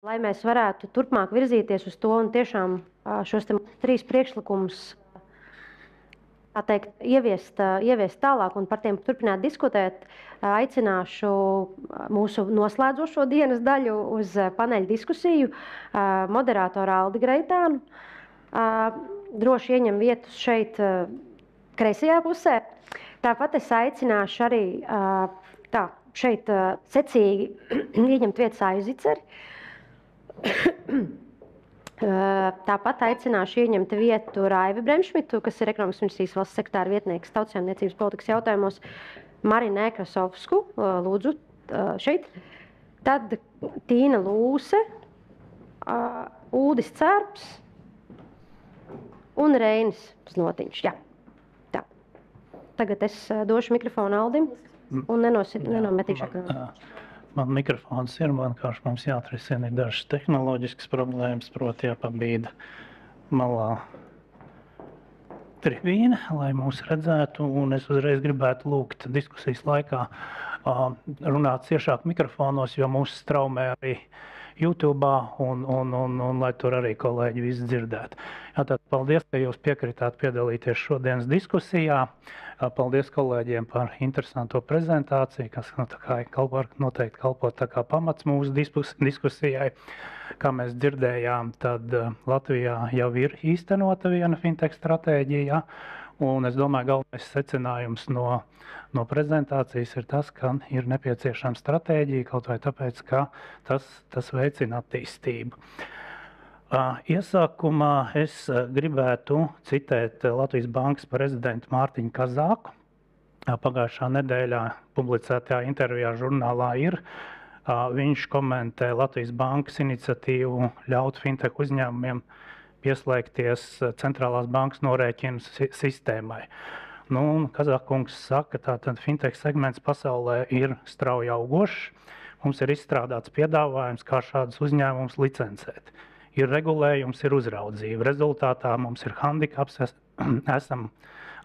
lai mēs varētu turpmāk virzīties uz to un tiešām šos 3 priekšlikumus ieviest tālāk un par tiem turpināt diskutēt, aicināšu mūsu noslēdzošo dienas daļu uz paneļa diskusiju moderātoru Aldi Greitānu. Droši ieņem vietu šeit kreisajā pusē. Tāpat es aicināšu arī šeit secīgi ieņemt vietas Aiziceri. Tāpat aicināšu ieņemt vietu Raivi Bremšmitu, kas ir ekonomikas ministrijas valsts sekretāra vietnieks tautssaimniecības politikas jautājumos, Marinu Nekrasovsku, lūdzu šeit. Tad Tīna Lūse, Uldis Cērps un Reinis Znotiņš. Jā. Tā. Tagad es došu mikrofonu Aldim un nenometīšu. Man mikrofons ir, vienkārši mums jāatrisina dažas tehnoloģiskas problēmas, proti jāpabīda malā tribīne, lai mūs redzētu, un es uzreiz gribētu lūgt diskusijas laikā runāt ciešāk mikrofonos, jo mūs straumē arī YouTube, un lai tur arī kolēģi viss dzirdētu. Tātad paldies, ka jūs piekritāt piedalīties šodienas diskusijā. Paldies kolēģiem par interesanto prezentāciju, kas noteikti kalpot tā kā pamats mūsu diskusijai. Kā mēs dzirdējām, tad Latvijā jau ir īstenota viena fintech stratēģija, un es domāju, galvenais secinājums no prezentācijas ir tas, ka ir nepieciešama stratēģija, kaut vai tāpēc, ka tas veicina attīstību. Iesākumā es gribētu citēt Latvijas Bankas prezidentu Mārtiņu Kazāku. Pagājušā nedēļā publicētajā intervijā žurnālā ir. Viņš komentē Latvijas Bankas iniciatīvu ļaut fintech uzņēmumiem pieslēgties centrālās bankas norēķinu sistēmai. Kazākungs saka, tātad fintech segments pasaulē ir strauji augošs. Mums ir izstrādāts piedāvājums, kā šādus uzņēmumus licencēt. Ir regulējums, ir uzraudzība. Rezultātā mums ir handikaps, esam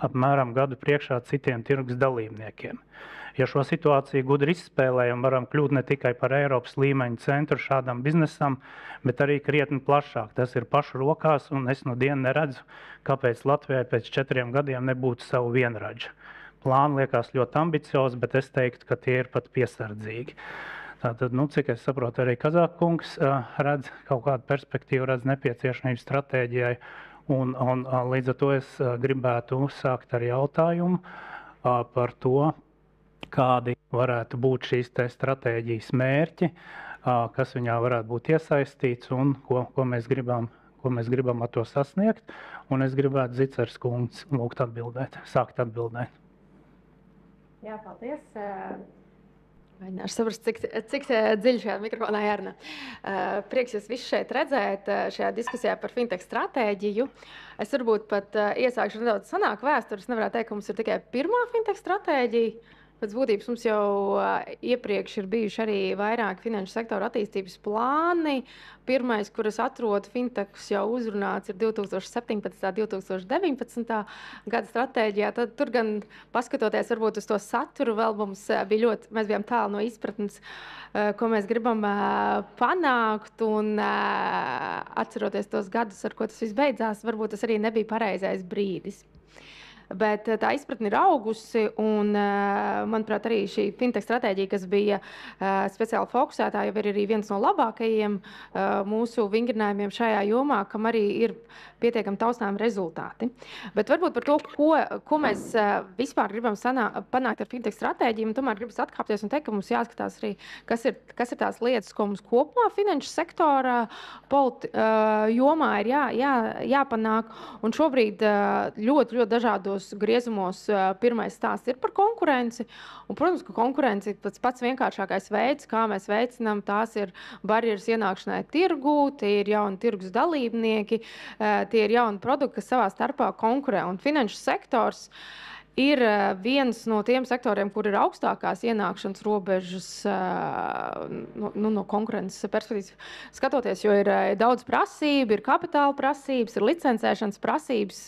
apmēram gadu priekšā citiem tirgus dalībniekiem. Ja šo situāciju gudri izspēlējam, varam kļūt ne tikai par Eiropas līmeņa centru šādam biznesam, bet arī krietni plašāk. Tas ir pašu rokās, un es no dienu neredzu, kāpēc Latvijai pēc 4 gadiem nebūtu savu vienradžu. Plāni liekas ļoti ambiciozi, bet es teiktu, ka tie ir pat piesardzīgi. Tātad, cik es saprotu, arī Kazākungs redz kaut kādu perspektīvu, redz nepieciešamību stratēģijai, un līdz ar to es gribētu uzsākt ar jautājumu par to, kādi varētu būt šīs stratēģijas mērķi, kas viņā varētu būt iesaistīts un ko mēs gribam ar to sasniegt. Un es gribētu Zicers kungs lūgt sākt atbildēt. Jā, paldies. Mēģināšu saprast, cik dziļi šajā mikrofonā jārunā. Prieks jūs visus šeit redzēt šajā diskusijā par fintech stratēģiju. Es varbūt pat iesākšu nedaudz senāku vēsturi. Es nevarētu teikt, ka mums ir tikai pirmā fintech stratēģija. Pēc būtības mums jau iepriekš ir bijuši arī vairāki finanšu sektora attīstības plāni. Pirmais, kur es atrodu fintechs jau uzrunāts, ir 2017. 2019. Gada stratēģijā. Tad tur gan paskatoties varbūt uz to saturu, vēl mums bija mēs bijām tālu no izpratnes, ko mēs gribam panākt, un atceroties tos gadus, ar ko tas viss beidzās, varbūt tas arī nebija pareizais brīdis. Bet tā izpratne ir augusi, un, manuprāt, arī šī fintech stratēģija, kas bija speciāli fokusētā, jau ir arī viens no labākajiem mūsu vingrinājumiem šajā jomā, kam arī ir pietiekami taustām rezultāti. Bet varbūt par to, ko mēs vispār gribam panākt ar fintech stratēģiju, un tomēr gribas atkāpties un teikt, ka mums jāskatās arī, kas ir tās lietas, ko mums kopumā finanšu sektora jomā ir jāpanāk. Un šobrīd ļoti dažādos griezumos pirmais stāsts ir par konkurenci. Un, protams, ka konkurence ir pats vienkāršākais veids, kā mēs veicinām. Tās ir barjeras ienākšanai tirgū, tie ir jauni tirgus dalībnieki, tie ir jauni produkti, kas savā starpā konkurē. Un finanšu sektors ir viens no tiem sektoriem, kur ir augstākās ienākšanas robežas no konkurences perspektīvas skatoties, jo ir daudz prasību, ir kapitāla prasības, ir licencēšanas prasības.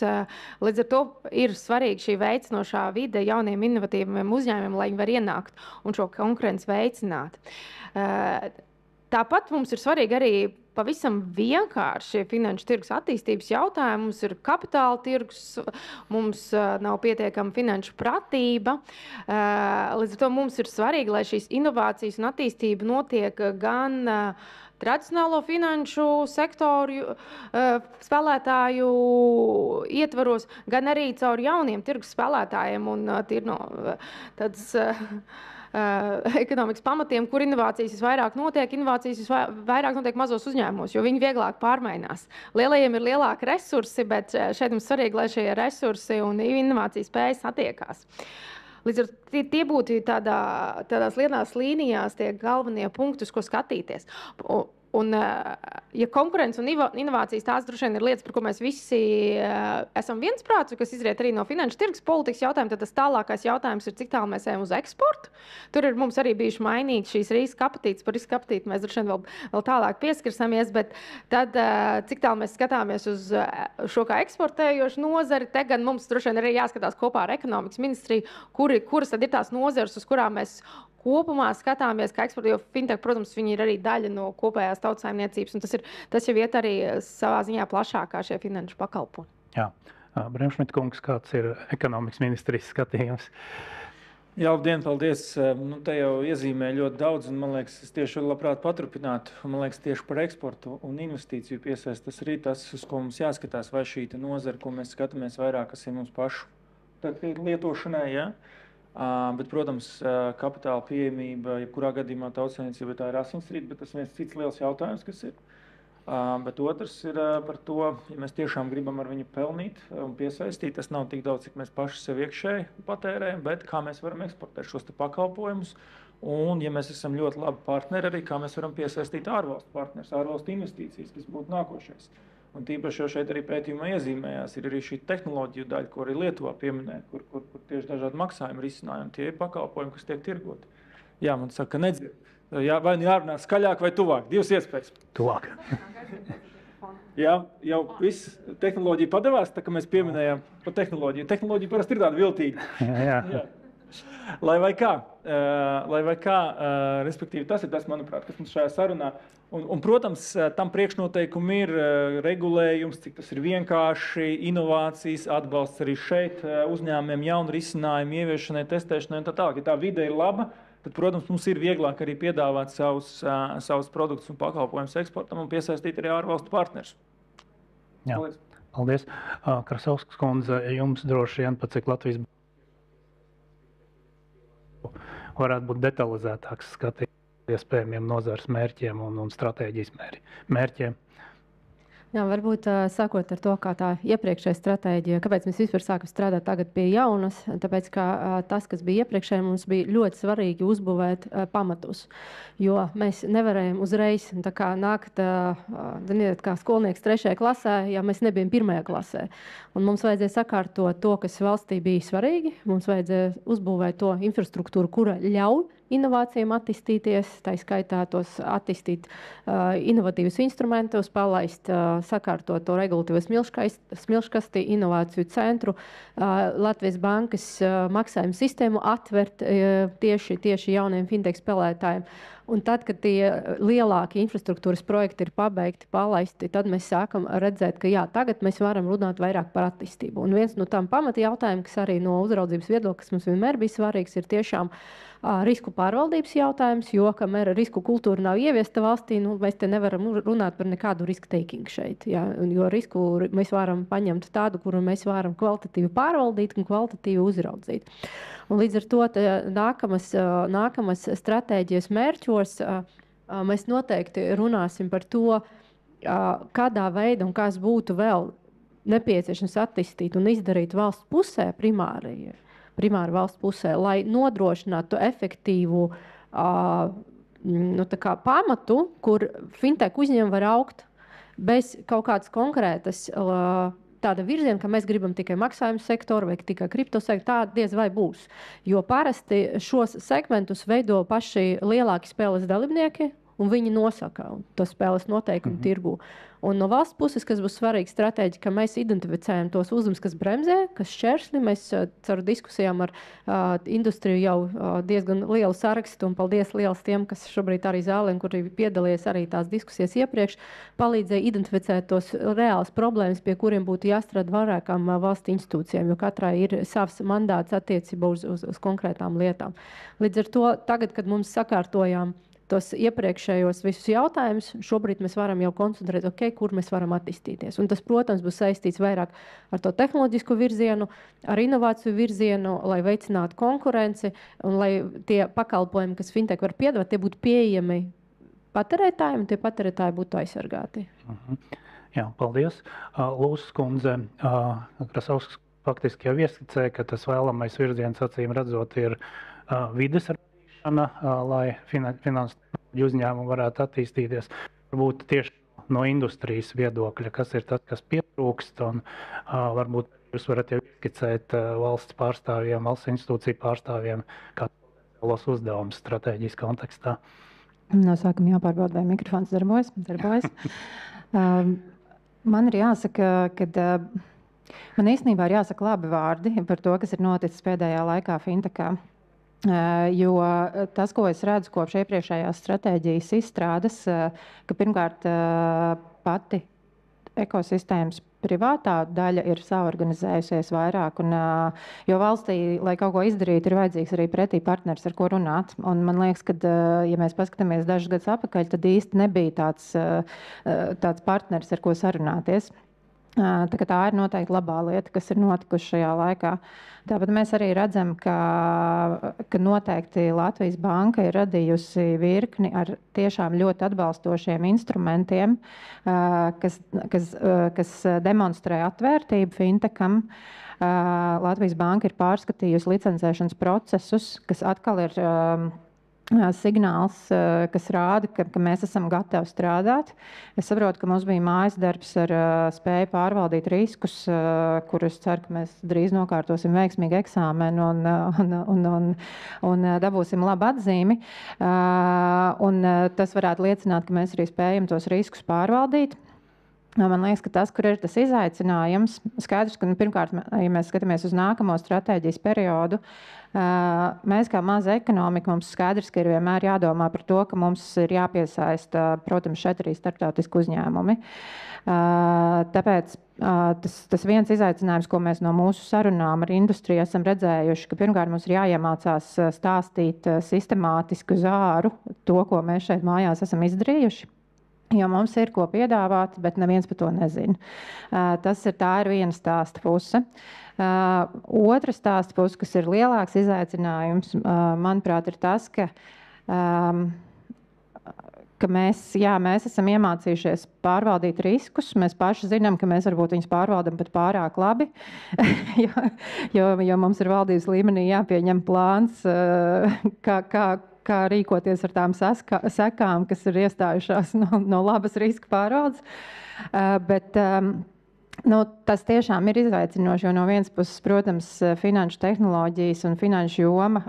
Līdz ar to ir svarīgi šī veicinošā vide jauniem inovatīviem uzņēmumiem, lai viņi var ienākt un šo konkurenci veicināt. Tāpat mums ir svarīgi arī pavisam vienkārši finanšu tirgus attīstības jautājumi. Mums ir kapitāla tirgus, mums nav pietiekama finanšu pratība. Līdz ar to mums ir svarīgi, lai šīs inovācijas un attīstība notiek gan tradicionālo finanšu sektoru spēlētāju ietvaros, gan arī caur jauniem tirgus spēlētājiem un no tādas ekonomikas pamatiem, kur inovācijas visvairāk notiek. Inovācijas visvairāk notiek mazos uzņēmumos, jo viņi vieglāk pārmainās. Lielajiem ir lielāki resursi, bet šeit mums svarīgi, lai šie resursi un inovācijas spējas attiekās. Līdz ar to tie būtu tādās lielās līnijās tie galvenie punkti, uz ko skatīties. Un, ja konkurence un inovācijas tās droši vien ir lietas, par ko mēs visi esam viensprāts, kas izriet arī no finanšu tirgus politikas jautājuma, tad tas tālākais jautājums ir, cik tālu mēs ejam uz eksportu. Tur ir mums arī bijuši mainīgi šīs riska apetītes. Par riska apetīti mēs droši vien vēl tālāk pieskarsamies, bet tad, cik tālu mēs skatāmies uz šo kā eksportējošu nozari, te gan mums droši vien arī jāskatās kopā ar ekonomikas ministriju, kuras tad ir tās nozares, uz kurām mēs kopumā skatāmies, ka eksporta, jo fintech, protams, viņi ir arī daļa no kopējās tautsaimniecības, un tas jau iet arī savā ziņā plašākā šie finanšu pakalpojumi. Jā. Bremšmit kungs, kāds ir ekonomikas ministrijas skatījums? Jā, labdien, paldies. Te jau iezīmē ļoti daudz, un man liekas, es tieši labprāt paturpinātu. Man liekas, tieši par eksportu un investīciju piesaist, tas arī tas, uz ko mums jāskatās, vai šī nozara, ko mēs skatāmies vairāk, kas ir mums pašu lietošanai, ja? Bet, protams, kapitāla pieejamība, jebkurā gadījumā tautsaimniecība tā ir asinsrīt, bet tas viens cits liels jautājums, kas ir. Bet otrs ir par to, ja mēs tiešām gribam ar viņu pelnīt un piesaistīt, tas nav tik daudz, cik mēs paši sev iekšēji patērējam, bet kā mēs varam eksportēt šos te pakalpojumus. Un, ja mēs esam ļoti labi partneri, arī kā mēs varam piesaistīt ārvalstu partnerus, ārvalstu investīcijas, kas būtu nākošais. Un tīpaši jau šeit arī pētījumā iezīmējās, ir arī šī tehnoloģiju daļa, ko arī Lietuvā pieminē, kur tieši dažādi maksājumi risinājumi, tie ir pakalpojumi, kas tiek tirgoti. Jā, man saka, ka nedzird. Vai nu jārunā skaļāk vai tuvāk, divas iespējas. Tuvāk. Jā, jau viss tehnoloģija padevās, tā kā mēs pieminējām par tehnoloģiju. Tehnoloģija parasti ir tāda viltīga. Jā. Lai vai kā, respektīvi tas ir tas, manuprāt, kas mums šajā sarunā. Un, protams, tam priekšnoteikumi ir regulējums, cik tas ir vienkārši, inovācijas, atbalsts arī šeit uzņēmumiem, jaunu risinājumu, ieviešanai, testēšanai un tā tālāk. Ja tā vide ir laba, tad, protams, mums ir vieglāk arī piedāvāt savus produktus un pakalpojumus eksportam un piesaistīt arī ārvalstu partnerus. Jā, paldies. Krasovskas kundze, jums droši vien, pat cik Latvijas varētu būt detalizētāks skatīt iespējamiem nozares mērķiem un stratēģijas mērķiem. Jā, varbūt sākot ar to, kā tā iepriekšējā stratēģija, kāpēc mēs vispār sākam strādāt tagad pie jaunas, tāpēc, ka tas, kas bija iepriekšējā, mums bija ļoti svarīgi uzbūvēt pamatus, jo mēs nevarējām uzreiz nākt, kā skolnieks 3. klasē, ja mēs nebijām 1. klasē. Un mums vajadzēja sakārtot to, kas valstī bija svarīgi, mums vajadzēja uzbūvēt to infrastruktūru, kura ļauj inovācijām attīstīties, tā skaitā tos attīstīt inovatīvus instrumentus, palaist, sakārtot to regulatīvo smilškasti, inovāciju centru, Latvijas bankas maksājumu sistēmu atvert tieši jauniem fintech spēlētājiem. Un tad, kad tie lielākie infrastruktūras projekti ir pabeigti, palaisti, tad mēs sākam redzēt, ka jā, tagad mēs varam runāt vairāk par attīstību. Un viens no tām pamata jautājumiem, kas arī no uzraudzības viedokļa, kas mums vienmēr bija svarīgs, ir tiešām risku pārvaldības jautājums, jo kamēr risku kultūra nav ieviesta valstī, mēs te nevaram runāt par nekādu risk taking šeit. Jā, jo risku mēs varam paņemt tādu, kuru mēs varam kvalitatīvi pārvaldīt un kvalitatīvi uzraudzīt. Un līdz ar to nākamas stratēģijas mērķos mēs noteikti runāsim par to, kādā veidā un kas būtu vēl nepieciešams attīstīt un izdarīt valsts pusē, primāri valsts pusē, lai nodrošinātu efektīvu pamatu, kur fintech uzņēmumi var augt bez kaut kādas konkrētas tāda virziena, ka mēs gribam tikai maksājumu sektoru vai tikai kripto sektoru, tā diez vai būs. Jo parasti šos segmentus veido paši lielāki spēles dalībnieki un viņi nosaka to spēles noteikumu tirgu. Un no valsts puses, kas būs svarīgi stratēģi, ka mēs identificējam tos uzdevumus, kas bremzē, kas šķērsli. Mēs caur diskusijām ar industriju jau diezgan lielu sarakstu, un paldies liels tiem, kas šobrīd arī zālē, kuri piedalījies arī tās diskusijas iepriekš, palīdzēja identificēt tos reāls problēmas, pie kuriem būtu jāstrādā vairākām valsts institūcijām, jo katrai ir savs mandāts attiecībā uz konkrētām lietām. Līdz ar to tagad, kad mums sakārtojām tos iepriekšējos visus jautājumus, šobrīd mēs varam jau koncentrēt, kur mēs varam attīstīties. Un tas, protams, būs saistīts vairāk ar to tehnoloģisko virzienu, ar inovāciju virzienu, lai veicinātu konkurenci un lai tie pakalpojumi, kas fintech var piedāvāt, tie būtu pieejami patērētājiem un tie patērētāji būtu aizsargāti. Jā, paldies. Lūsas kundze, Krasovskis faktiski jau ieskicēja, ka tas vēlamais virziens, acīm redzot, ir vides lai finanses uzņēmumi varētu attīstīties. Varbūt tieši no industrijas viedokļa, kas ir tas, kas pietrūkst, un varbūt jūs varat jau ieskicēt valsts pārstāvjiem, valsts institūciju pārstāvjiem, kā potenciālos uzdevumus stratēģijas kontekstā. No sākuma jāpārbauda, vai mikrofons darbojas. Man ir jāsaka, ka man īstenībā ir jāsaka labi vārdi par to, kas ir noticis pēdējā laikā fintechā. Jo tas, ko es redzu kopš iepriekšējās stratēģijas izstrādes, ka pirmkārt pati ekosistēmas privātā daļa ir saorganizējusies vairāk, jo valstī, lai kaut ko izdarītu, ir vajadzīgs arī pretī partners, ar ko runāt. Un man liekas, ka, ja mēs paskatāmies dažus gadus atpakaļ, tad īsti nebija tāds partners, ar ko sarunāties. Tā ir noteikti labā lieta, kas ir notikuši šajā laikā. Tāpat mēs arī redzam, ka noteikti Latvijas Banka ir radījusi virkni ar tiešām ļoti atbalstošiem instrumentiem, kas demonstrē atvērtību fintecham. Latvijas Banka ir pārskatījusi licencēšanas procesus, kas atkal ir signāls, kas rāda, ka mēs esam gatavi strādāt. Es saprotu, ka mums bija mājas darbs ar spēju pārvaldīt riskus, kurus ceru, ka mēs drīz nokārtosim veiksmīgu eksāmenu un dabūsim labu atzīmi. Un tas varētu liecināt, ka mēs arī spējam tos riskus pārvaldīt. Man liekas, ka tas, kur ir tas izaicinājums, skaidrs, ka pirmkārt, ja mēs skatāmies uz nākamo stratēģijas periodu, mēs kā maza ekonomika, mums skaidrs, ka ir vienmēr jādomā par to, ka mums ir jāpiesaista, protams, šeit arī starptautiski uzņēmumi. Tāpēc tas viens izaicinājums, ko mēs no mūsu sarunām ar industriju esam redzējuši, ka pirmkārt mums ir jāiemācās stāstīt sistemātisku zāru to, ko mēs šeit mājās esam izdarījuši. Jo mums ir ko piedāvāt, bet neviens par to nezina. Tā ir viena stāsta puse. Otra stāsta puse, kas ir lielāks izaicinājums, manuprāt, ir tas, ka mēs esam iemācījušies pārvaldīt riskus. Mēs paši zinām, ka mēs varbūt viņus pārvaldam pat pārāk labi, jo mums ir valdības līmenī jāpieņem plāns, kā rīkoties ar tām sekām, kas ir iestājušās no labas riska pārvaldes. Bet tas tiešām ir izaicinoši, jo no vienas puses, protams, finanšu tehnoloģijas un finanšu joma,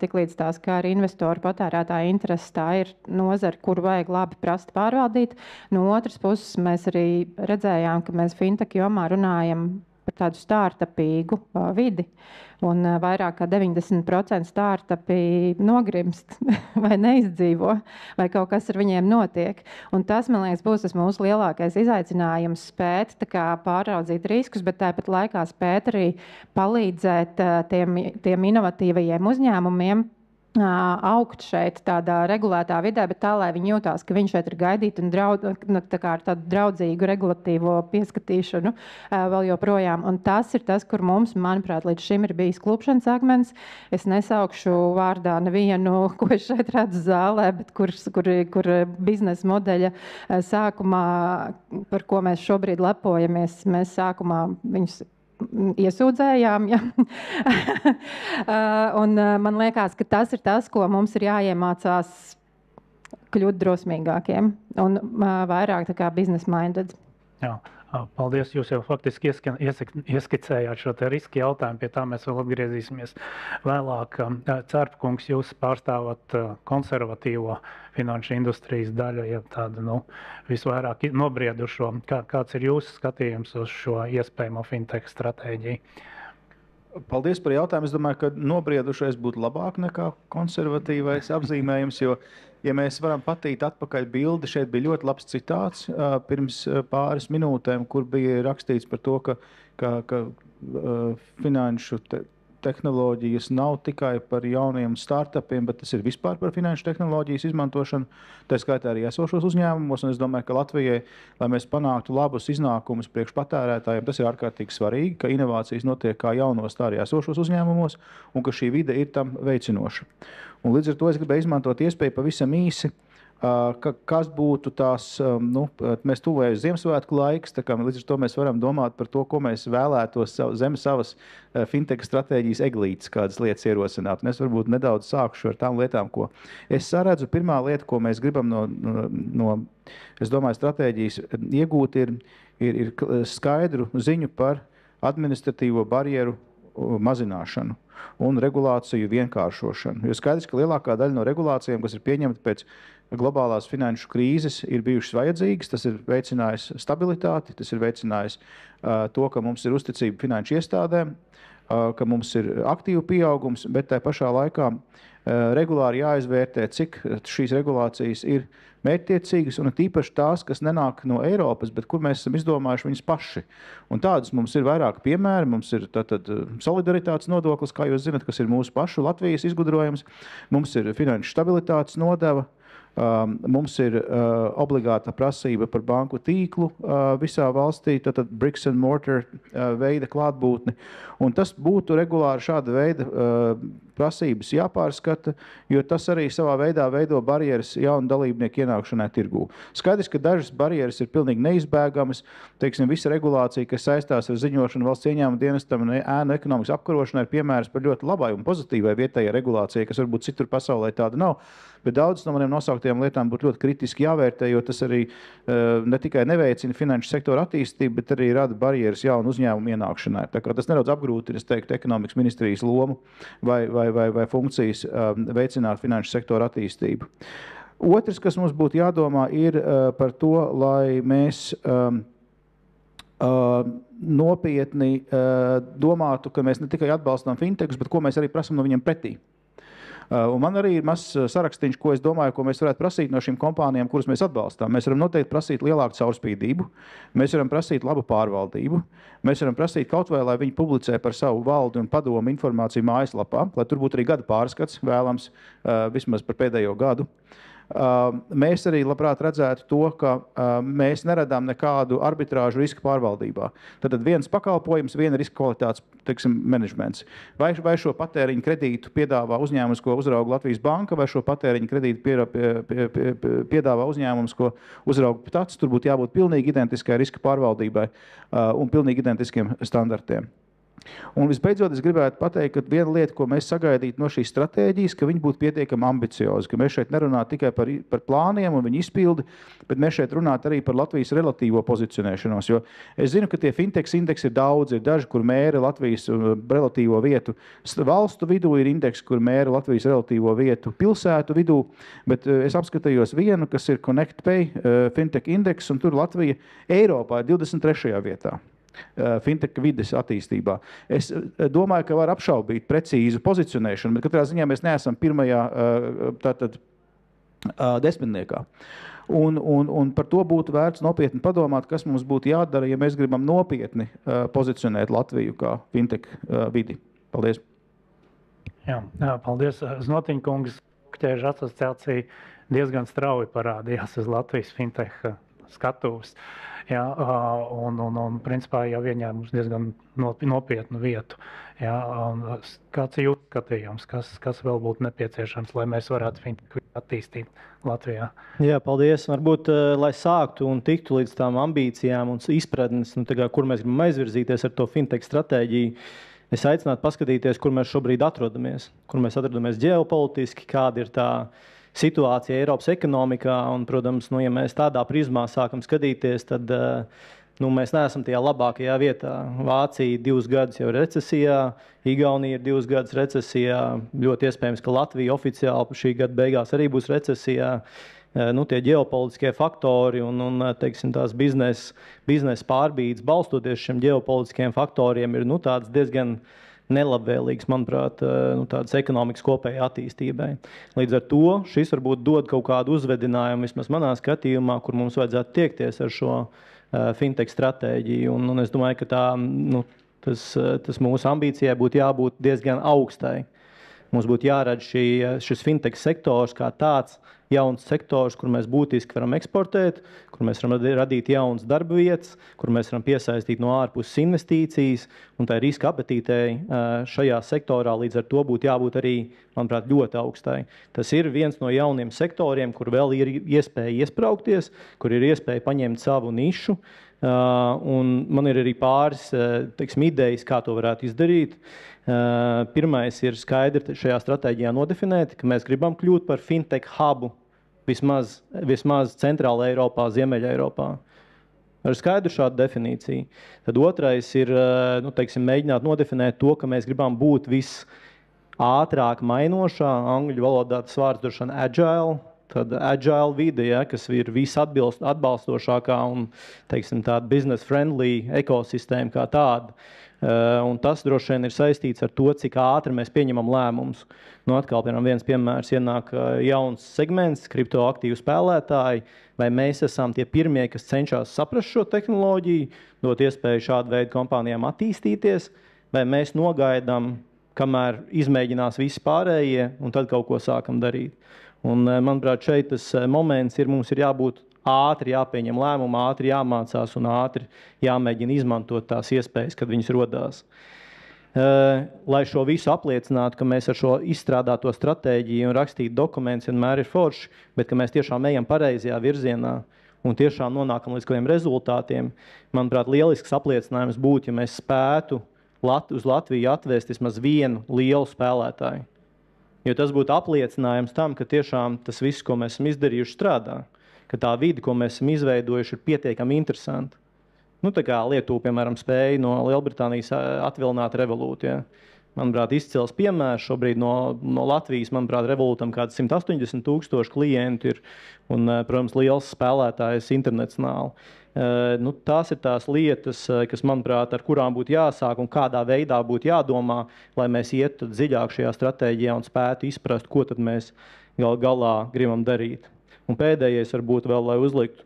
tiklīdz tās kā ar investoru patērētāju intereses, tā ir nozara, kuru vajag labi prast pārvaldīt. No otras puses, mēs arī redzējām, ka mēs fintech jomā runājam par tādu startupīgu vidi. Un vairāk kā 90% startupi nogrimst vai neizdzīvo, vai kaut kas ar viņiem notiek. Un tas, man liekas, būs tas mūsu lielākais izaicinājums spēt pāraudzīt riskus, bet tāpat laikā spēt arī palīdzēt tiem inovatīvajiem uzņēmumiem augt šeit tādā regulētā vidē, bet tā, lai viņi jūtās, ka viņi šeit ir gaidīti un ar tādu draudzīgu regulatīvo pieskatīšanu vēl joprojām. Un tas ir tas, kur mums, manuprāt, līdz šim ir bijis klupšanas akmens. Es nesaukšu vārdā nevienu, ko es šeit redzu zālē, bet kur biznesa modeļa sākumā, par ko mēs šobrīd lepojamies, mēs sākumā viņus iesūdzējām. Ja? Un man liekas, ka tas ir tas, ko mums ir jāiemācās kļūt drosmīgākiem un vairāk tā kā business minded. Jā. Paldies, jūs jau faktiski ieskicējāt šo te riska jautājumu, pie tā mēs vēl atgriezīsimies vēlāk. Cērpkungs, jūs pārstāvat konservatīvo finanšu industrijas daļu, ja tādu, visvairāk nobriedušo. Kāds ir jūsu skatījums uz šo iespējamo fintech stratēģiju? Paldies par jautājumu. Es domāju, ka nobriedušais būtu labāk nekā konservatīvais apzīmējums, jo, ja mēs varam patīt atpakaļ bildi, šeit bija ļoti labs citāts pirms pāris minūtēm, kur bija rakstīts par to, ka finanšu tehnoloģijas nav tikai par jauniem startupiem, bet tas ir vispār par finanšu tehnoloģijas izmantošanu, tā skaitā arī esošos uzņēmumos, un es domāju, ka Latvijai, lai mēs panāktu labus iznākumus priekš patērētājiem, tas ir ārkārtīgi svarīgi, ka inovācijas notiek kā jaunos, tā arī esošos uzņēmumos, un ka šī vide ir tam veicinoša. Un līdz ar to es gribēju izmantot iespēju pavisam īsi, kas būtu tās, mēs tuvojamies Ziemassvētku laiks, tā kā līdz ar to mēs varam domāt par to, ko mēs vēlētos zem savas fintech stratēģijas eglītes, kādas lietas ierosināt. Un es varbūt nedaudz sākšu ar tām lietām, ko es saredzu. Pirmā lieta, ko mēs gribam no es domāju, stratēģijas iegūt, ir skaidru ziņu par administratīvo barjeru mazināšanu un regulāciju vienkāršošanu. Jo skaidrs, ka lielākā daļa no regulācijām, kas ir pieņemta pēc globālās finanšu krīzes, ir bijušas vajadzīgas. Tas ir veicinājis stabilitāti, tas ir veicinājis to, ka mums ir uzticība finanšu iestādēm, ka mums ir aktīvu pieaugums, bet tā pašā laikā regulāri jāizvērtē, cik šīs regulācijas ir mērķtiecīgas, un tīpaši tās, kas nenāk no Eiropas, bet kur mēs esam izdomājuši viņas paši. Un tādas mums ir vairāk piemēri. Mums ir tātad solidaritātes nodoklis, kā jūs zinat, kas ir mūsu pašu Latvijas izgudrojums. Mums ir finanšu stabilitātes nodeva. Mums ir obligāta prasība par banku tīklu visā valstī, tātad bricks and mortar veida klātbūtni. Un tas būtu regulāri šāda veida prasības jāpārskata, jo tas arī savā veidā veido barjeras jaunu dalībnieku ienākšanai tirgū. Skaidrs, ka dažas barjeras ir pilnīgi neizbēgamas. Teiksim, visa regulācija, kas saistās ar ziņošanu valsts ieņēmuma dienestam un ēnu ekonomikas apkarošanai, ir piemērs par ļoti labai un pozitīvai vietējai regulācijai, kas varbūt citur pasaulē tāda nav. Bet daudzas no maniem nosauktajām lietām būtu ļoti kritiski jāvērtē, jo tas arī ne tikai neveicina finanšu sektoru attīstību, bet arī rada barjeras jaunu uzņēmumu ienākšanai. Tā kā tas nedaudz apgrūtina, es teiktu, ekonomikas ministrijas lomu vai funkcijas veicināt finanšu sektoru attīstību. Otrs, kas mums būtu jādomā, ir par to, lai mēs nopietni domātu, ka mēs ne tikai atbalstām fintechus, bet ko mēs arī prasam no viņiem pretī. Un man arī ir mazs sarakstīns, ko es domāju, ko mēs varētu prasīt no šīm kompānijām, kuras mēs atbalstām. Mēs varam noteikti prasīt lielāku caurspīdību, mēs varam prasīt labu pārvaldību, mēs varam prasīt kaut vai, lai viņi publicē par savu valdi un padomu informāciju mājaslapā, lai tur būtu arī gada pārskats, vēlams vismaz par pēdējo gadu. Mēs arī labprāt redzētu to, ka mēs neredām nekādu arbitrāžu riska pārvaldībā. Tad viens pakalpojums, viena riska kvalitātes, menedžments. Vai šo patēriņu kredītu piedāvā uzņēmums, ko uzrauga Latvijas banka, vai šo patēriņu kredītu piedāvā uzņēmums, ko uzrauga tāds, tur būtu jābūt pilnīgi identiskai riska pārvaldībai un pilnīgi identiskiem standartiem. Un visbeidzot, es gribētu pateikt, ka viena lieta, ko mēs sagaidītu no šīs stratēģijas, ka viņi būtu pietiekami ambiciozi, ka mēs šeit nerunātu tikai par plāniem un viņu izpildi, bet mēs šeit runātu arī par Latvijas relatīvo pozicionēšanos, jo es zinu, ka tie fintechs indeksi ir daudz, ir daži, kur mēra Latvijas relatīvo vietu valstu vidū, ir indeksi, kur mēra Latvijas relatīvo vietu pilsētu vidū, bet es apskatījos vienu, kas ir ConnectPay fintech indeks, un tur Latvija Eiropā ir 23. vietā. Fintech vides attīstībā. Es domāju, ka var apšaubīt precīzu pozicionēšanu, bet katrā ziņā mēs neesam pirmajā desmitniekā. Un par to būtu vērts nopietni padomāt, kas mums būtu jādara, ja mēs gribam nopietni pozicionēt Latviju kā fintech vidi. Paldies. Jā, paldies. Znotiņkungs, Ķēžu asociācija diezgan strauji parādījās uz Latvijas fintech skatuves. Jā, un principā jau ieņēmuši diezgan nopietnu vietu. Jā, kāds ir jūsu skatījums, kas vēl būtu nepieciešams, lai mēs varētu fintech attīstīt Latvijā? Jā, paldies. Varbūt, lai sāktu un tiktu līdz tām ambīcijām un izpratnes, kur mēs gribam aizvirzīties ar to fintech stratēģiju, es aicinātu paskatīties, kur mēs šobrīd atrodamies. Kur mēs atrodamies ģeopolitiski, kāda ir tā situācija Eiropas ekonomikā, un, protams, ja mēs tādā prizmā sākam skatīties, tad mēs neesam tajā labākajā vietā. Vācija 2 gadus jau ir recesijā, Igaunija ir 2 gadus recesijā, ļoti iespējams, ka Latvija oficiāli šī gada beigās arī būs recesijā. Tie ģeopolitiskie faktori un teiksim, tās biznesa pārbīdes balstoties šiem ģeopolitiskiem faktoriem ir tāds diezgan nelabvēlīgs, manuprāt, tādas ekonomikas kopējai attīstībai. Līdz ar to šis varbūt dod kaut kādu uzvedinājumu, vismaz manā skatījumā, kur mums vajadzētu tiekties ar šo fintech stratēģiju. Un es domāju, ka tas mūsu ambīcijai būtu jābūt diezgan augstai. Mums būtu jāredz šis fintech sektors kā tāds jauns sektors, kur mēs būtiski varam eksportēt, kur mēs varam radīt jaunas darba vietas, kur mēs varam piesaistīt no ārpuses investīcijas, un tā riska apetītei šajā sektorā līdz ar to būtu jābūt arī, manuprāt, ļoti augstai. Tas ir viens no jauniem sektoriem, kur vēl ir iespēja iespraukties, kur ir iespēja paņemt savu nišu, un man ir arī pāris idejas, kā to varētu izdarīt. Pirmais ir skaidri šajā stratēģijā nodefinēt, ka mēs gribam kļūt par fintech hubu vismaz Centrāla Eiropā, Ziemeļa Eiropā. Ar skaidru šādu definīciju. Tad otrais ir mēģināt nodefinēt to, ka mēs gribam būt visātrāk mainošā, angļu valodā tas vārds droši vien agile, tad agile vide, kas ir visatbalstošākā un tāda business friendly ekosistēma kā tāda. Un tas droši vien ir saistīts ar to, cik ātri mēs pieņemam lēmumus. Atkal, viens piemērs, ienāk jauns segments, kriptoaktīvu spēlētāji, vai mēs esam tie pirmie, kas cenšas saprast šo tehnoloģiju, dot iespēju šādu veidu kompānijām attīstīties, vai mēs nogaidām, kamēr izmēģinās visi pārējie, un tad kaut ko sākam darīt. Un, manuprāt, šeit tas moments mums ir jābūt ātri jāpieņem lēmumu, ātri jāmācās un ātri jāmēģina izmantot tās iespējas, kad viņas rodās. Lai šo visu apliecinātu, ka mēs ar šo izstrādāto stratēģiju un rakstītu dokumentus vienmēr ir forši, bet ka mēs tiešām ejam pareizajā virzienā un tiešām nonākam līdz kādiem rezultātiem, manuprāt, lielisks apliecinājums būtu, ja mēs spētu uz Latviju atvēst vismaz vienu lielu spēlētāju. Jo tas būtu apliecinājums tam, ka tiešām tas viss, ko mēs esam izdarījuši, strādā. Ka tā vide, ko mēs esam izveidojuši, ir pietiekami interesanta. Tā kā Lietuva, piemēram, spēja no Lielbritānijas atvilināt Revolūtu. Ja. Manuprāt, izcils piemērs šobrīd no Latvijas, manuprāt, Revolūtam kāds 180,000 klientu ir un, protams, liels spēlētājs internacionāli. Tās ir tās lietas, kas, manuprāt, ar kurām būtu jāsāk un kādā veidā būtu jādomā, lai mēs ietu dziļāk šajā stratēģijā un spētu izprast, ko tad mēs galā gribam darīt. Un pēdējais varbūt vēl, lai uzliktu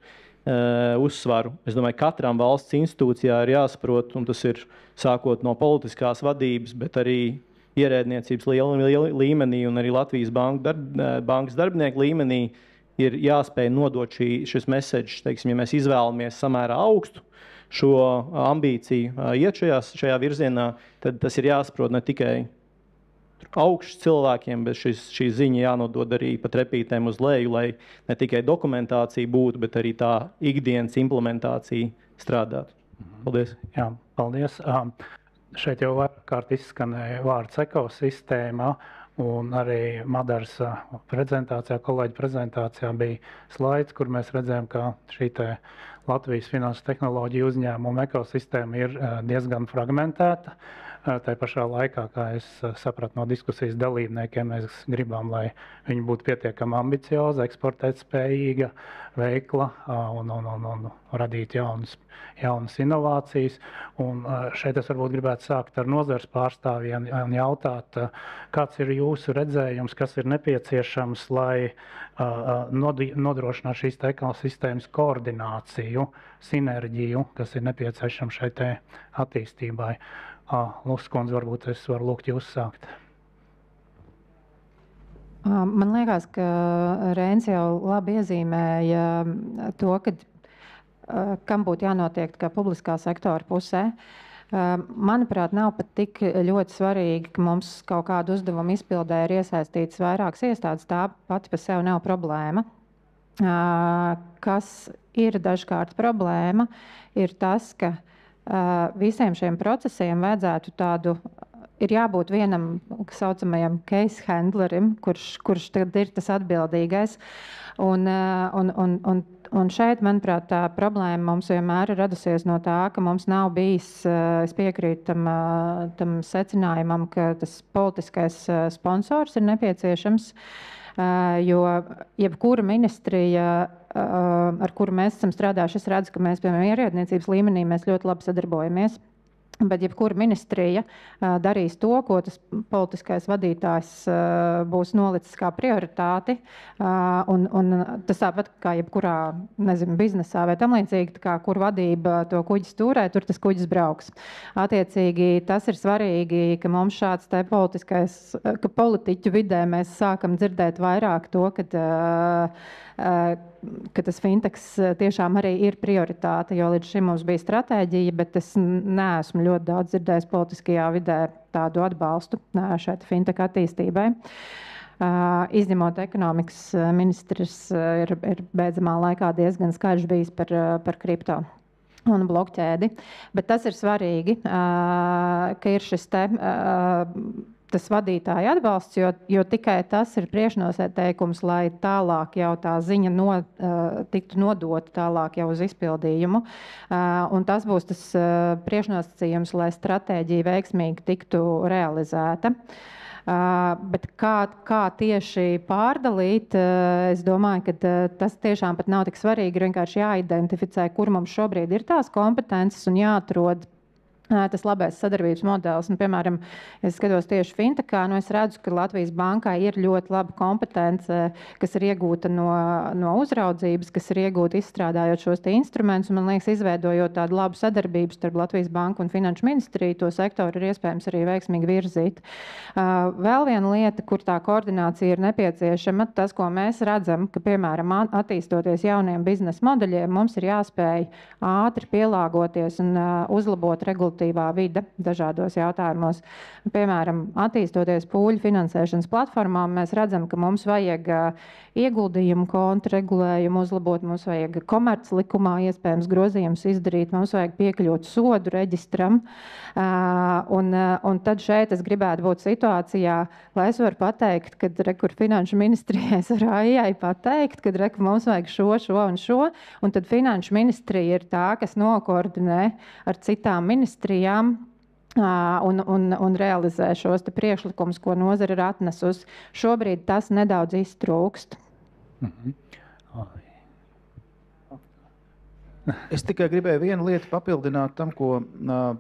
uzsvaru. Es domāju, katram valsts institūcijā ir jāsaprot, un tas ir sākot no politiskās vadības, bet arī ierēdniecības līmenī un arī Latvijas bankas darbinieku līmenī ir jāspēj nodot šis message, teiksim, ja mēs izvēlamies samērā augstu šo ambīciju iet šajā virzienā, tad tas ir jāsaprot ne tikai augšs cilvēkiem, bet šī ziņa jānodod arī pa trepītēm uz leju, lai ne tikai dokumentācija būtu, bet arī tā ikdienas implementācija strādātu. Paldies. Jā, paldies. Šeit jau vairākārt izskanēja vārds ekosistēma, un arī Madaras prezentācijā, kolēģi prezentācijā bija slaids, kur mēs redzējām, ka šī Latvijas finanšu tehnoloģiju uzņēmuma ekosistēma ir diezgan fragmentēta. Tā pašā laikā, kā es sapratu no diskusijas dalībniekiem, mēs gribam, lai viņi būtu pietiekami ambiciozi, eksportēt spējīga, veikla un radīt jaunas inovācijas. Un šeit es varbūt gribētu sākt ar nozares pārstāvjiem un jautāt, kāds ir jūsu redzējums, kas ir nepieciešams, lai nodrošinātu šīs ekosistēmas koordināciju, sinerģiju, kas ir nepieciešama šai attīstībai. Luskundze, varbūt es varu lūgt jūs sākt. Man liekas, ka Rēns jau labi iezīmēja to, kam būtu jānotiek kā publiskā sektora pusē. Manuprāt, nav pat tik ļoti svarīgi, ka mums kaut kādu uzdevumu izpildē ir iesaistīts vairākas iestādes. Tā pati par sevi nav problēma. Kas ir dažkārt problēma, ir tas, ka visiem šiem procesiem vajadzētu tādu ir jābūt vienam, kas saucamajam case handlerim, kurš tad ir tas atbildīgais. Un šeit, manuprāt, tā problēma mums vienmēr ir radusies no tā, ka mums nav bijis, es piekrītu tam secinājumam, ka tas politiskais sponsors ir nepieciešams, jo jebkura ministrija, ar kuru mēs esam strādājuši, es redzu, ka mēs, piemēram, ierēdniecības līmenī mēs ļoti labi sadarbojamies. Bet jebkura ministrija darīs to, ko tas politiskais vadītājs būs nolicis kā prioritāti. Un tas tāpat kā jebkurā, nezinu, biznesā vai tam līdzīgi, kā kur vadība to kuģi stūrē, tur tas kuģis brauks. Attiecīgi tas ir svarīgi, ka mums šāds te politiskais, ka politiķu vidē mēs sākam dzirdēt vairāk to, ka tas fintechs tiešām arī ir prioritāte, jo līdz šim mums bija stratēģija, bet es neesmu ļoti daudz dzirdējis politiskajā vidē tādu atbalstu šai fintech attīstībai. Izņemot ekonomikas ministrs ir beidzamā laikā diezgan skaļš bijis par kripto un blokķēdi, bet tas ir svarīgi, ka ir šis tas vadītāja atbalsts, jo tikai tas ir priekšnosēteikums, lai tālāk jau tā ziņa tiktu nodota tālāk jau uz izpildījumu. Un tas būs tas priekšnosacījums, lai stratēģija veiksmīgi tiktu realizēta. Bet kā tieši pārdalīt, es domāju, ka tas tiešām pat nav tik svarīgi, ir vienkārši jāidentificē, kur mums šobrīd ir tās kompetences un jāatrod tas labais sadarbības modelis. Piemēram, es skatos tieši fintechā, es redzu, ka Latvijas bankai ir ļoti laba kompetence, kas ir iegūta no uzraudzības, kas ir iegūta izstrādājot šos te instrumentus. Man liekas, izveidojot tādu labu sadarbību starp Latvijas banku un Finanšu ministriju, to sektoru ir iespējams arī veiksmīgi virzīt. Vēl viena lieta, kur tā koordinācija ir nepieciešama, tas, ko mēs redzam, ka, piemēram, attīstoties jauniem biznesa modeļiem, mums ir jāspēj ātri pielāgoties un uzlabot regulatīvā vide dažādos jautājumos. Piemēram, attīstoties pūļu finansēšanas platformām, mēs redzam, ka mums vajag ieguldījumu kontu regulējumu uzlabot, mums vajag komerclikumā iespējams grozījums izdarīt, mums vajag piekļūt sodu reģistram. Un tad šeit es gribētu būt situācijā, lai es varu pateikt, kad kur Finanšu ministrijai ar AI pateikt, kad mums vajag šo un šo, un tad Finanšu ministrija ir tā, kas nokoordinē ar citām ministrijām un realizē šos te priekšlikumus, ko nozara ir atnesusi. Šobrīd tas nedaudz iztrūkst. Es tikai gribēju vienu lietu papildināt tam, ko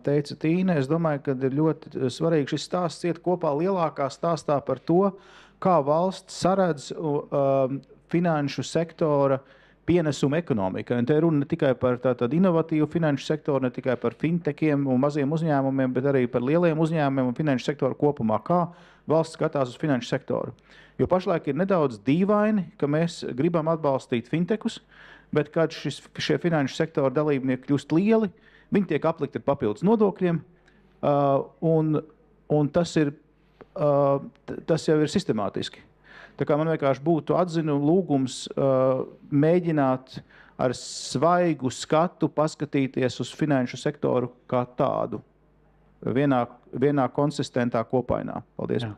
teica Tīne. Es domāju, ka ir ļoti svarīgi šis stāsts iet kopā lielākā stāstā par to, kā valsts saredz finanšu sektora pienesumu ekonomikai. Un te runa ne tikai par tādu inovatīvu finanšu sektoru, ne tikai par fintechiem un maziem uzņēmumiem, bet arī par lieliem uzņēmumiem un finanšu sektoru kopumā. Kā valsts skatās uz finanšu sektoru? Jo pašlaik ir nedaudz dīvaini, ka mēs gribam atbalstīt fintechus, bet kad šie finanšu sektora dalībnieki kļūst lieli, viņi tiek aplikti ar papildus nodokļiem, un tas jau ir sistemātiski. Tā kā man vienkārši būtu lūgums mēģināt ar svaigu skatu paskatīties uz finanšu sektoru kā tādu vienā konsistentā kopainā. Paldies. Jā.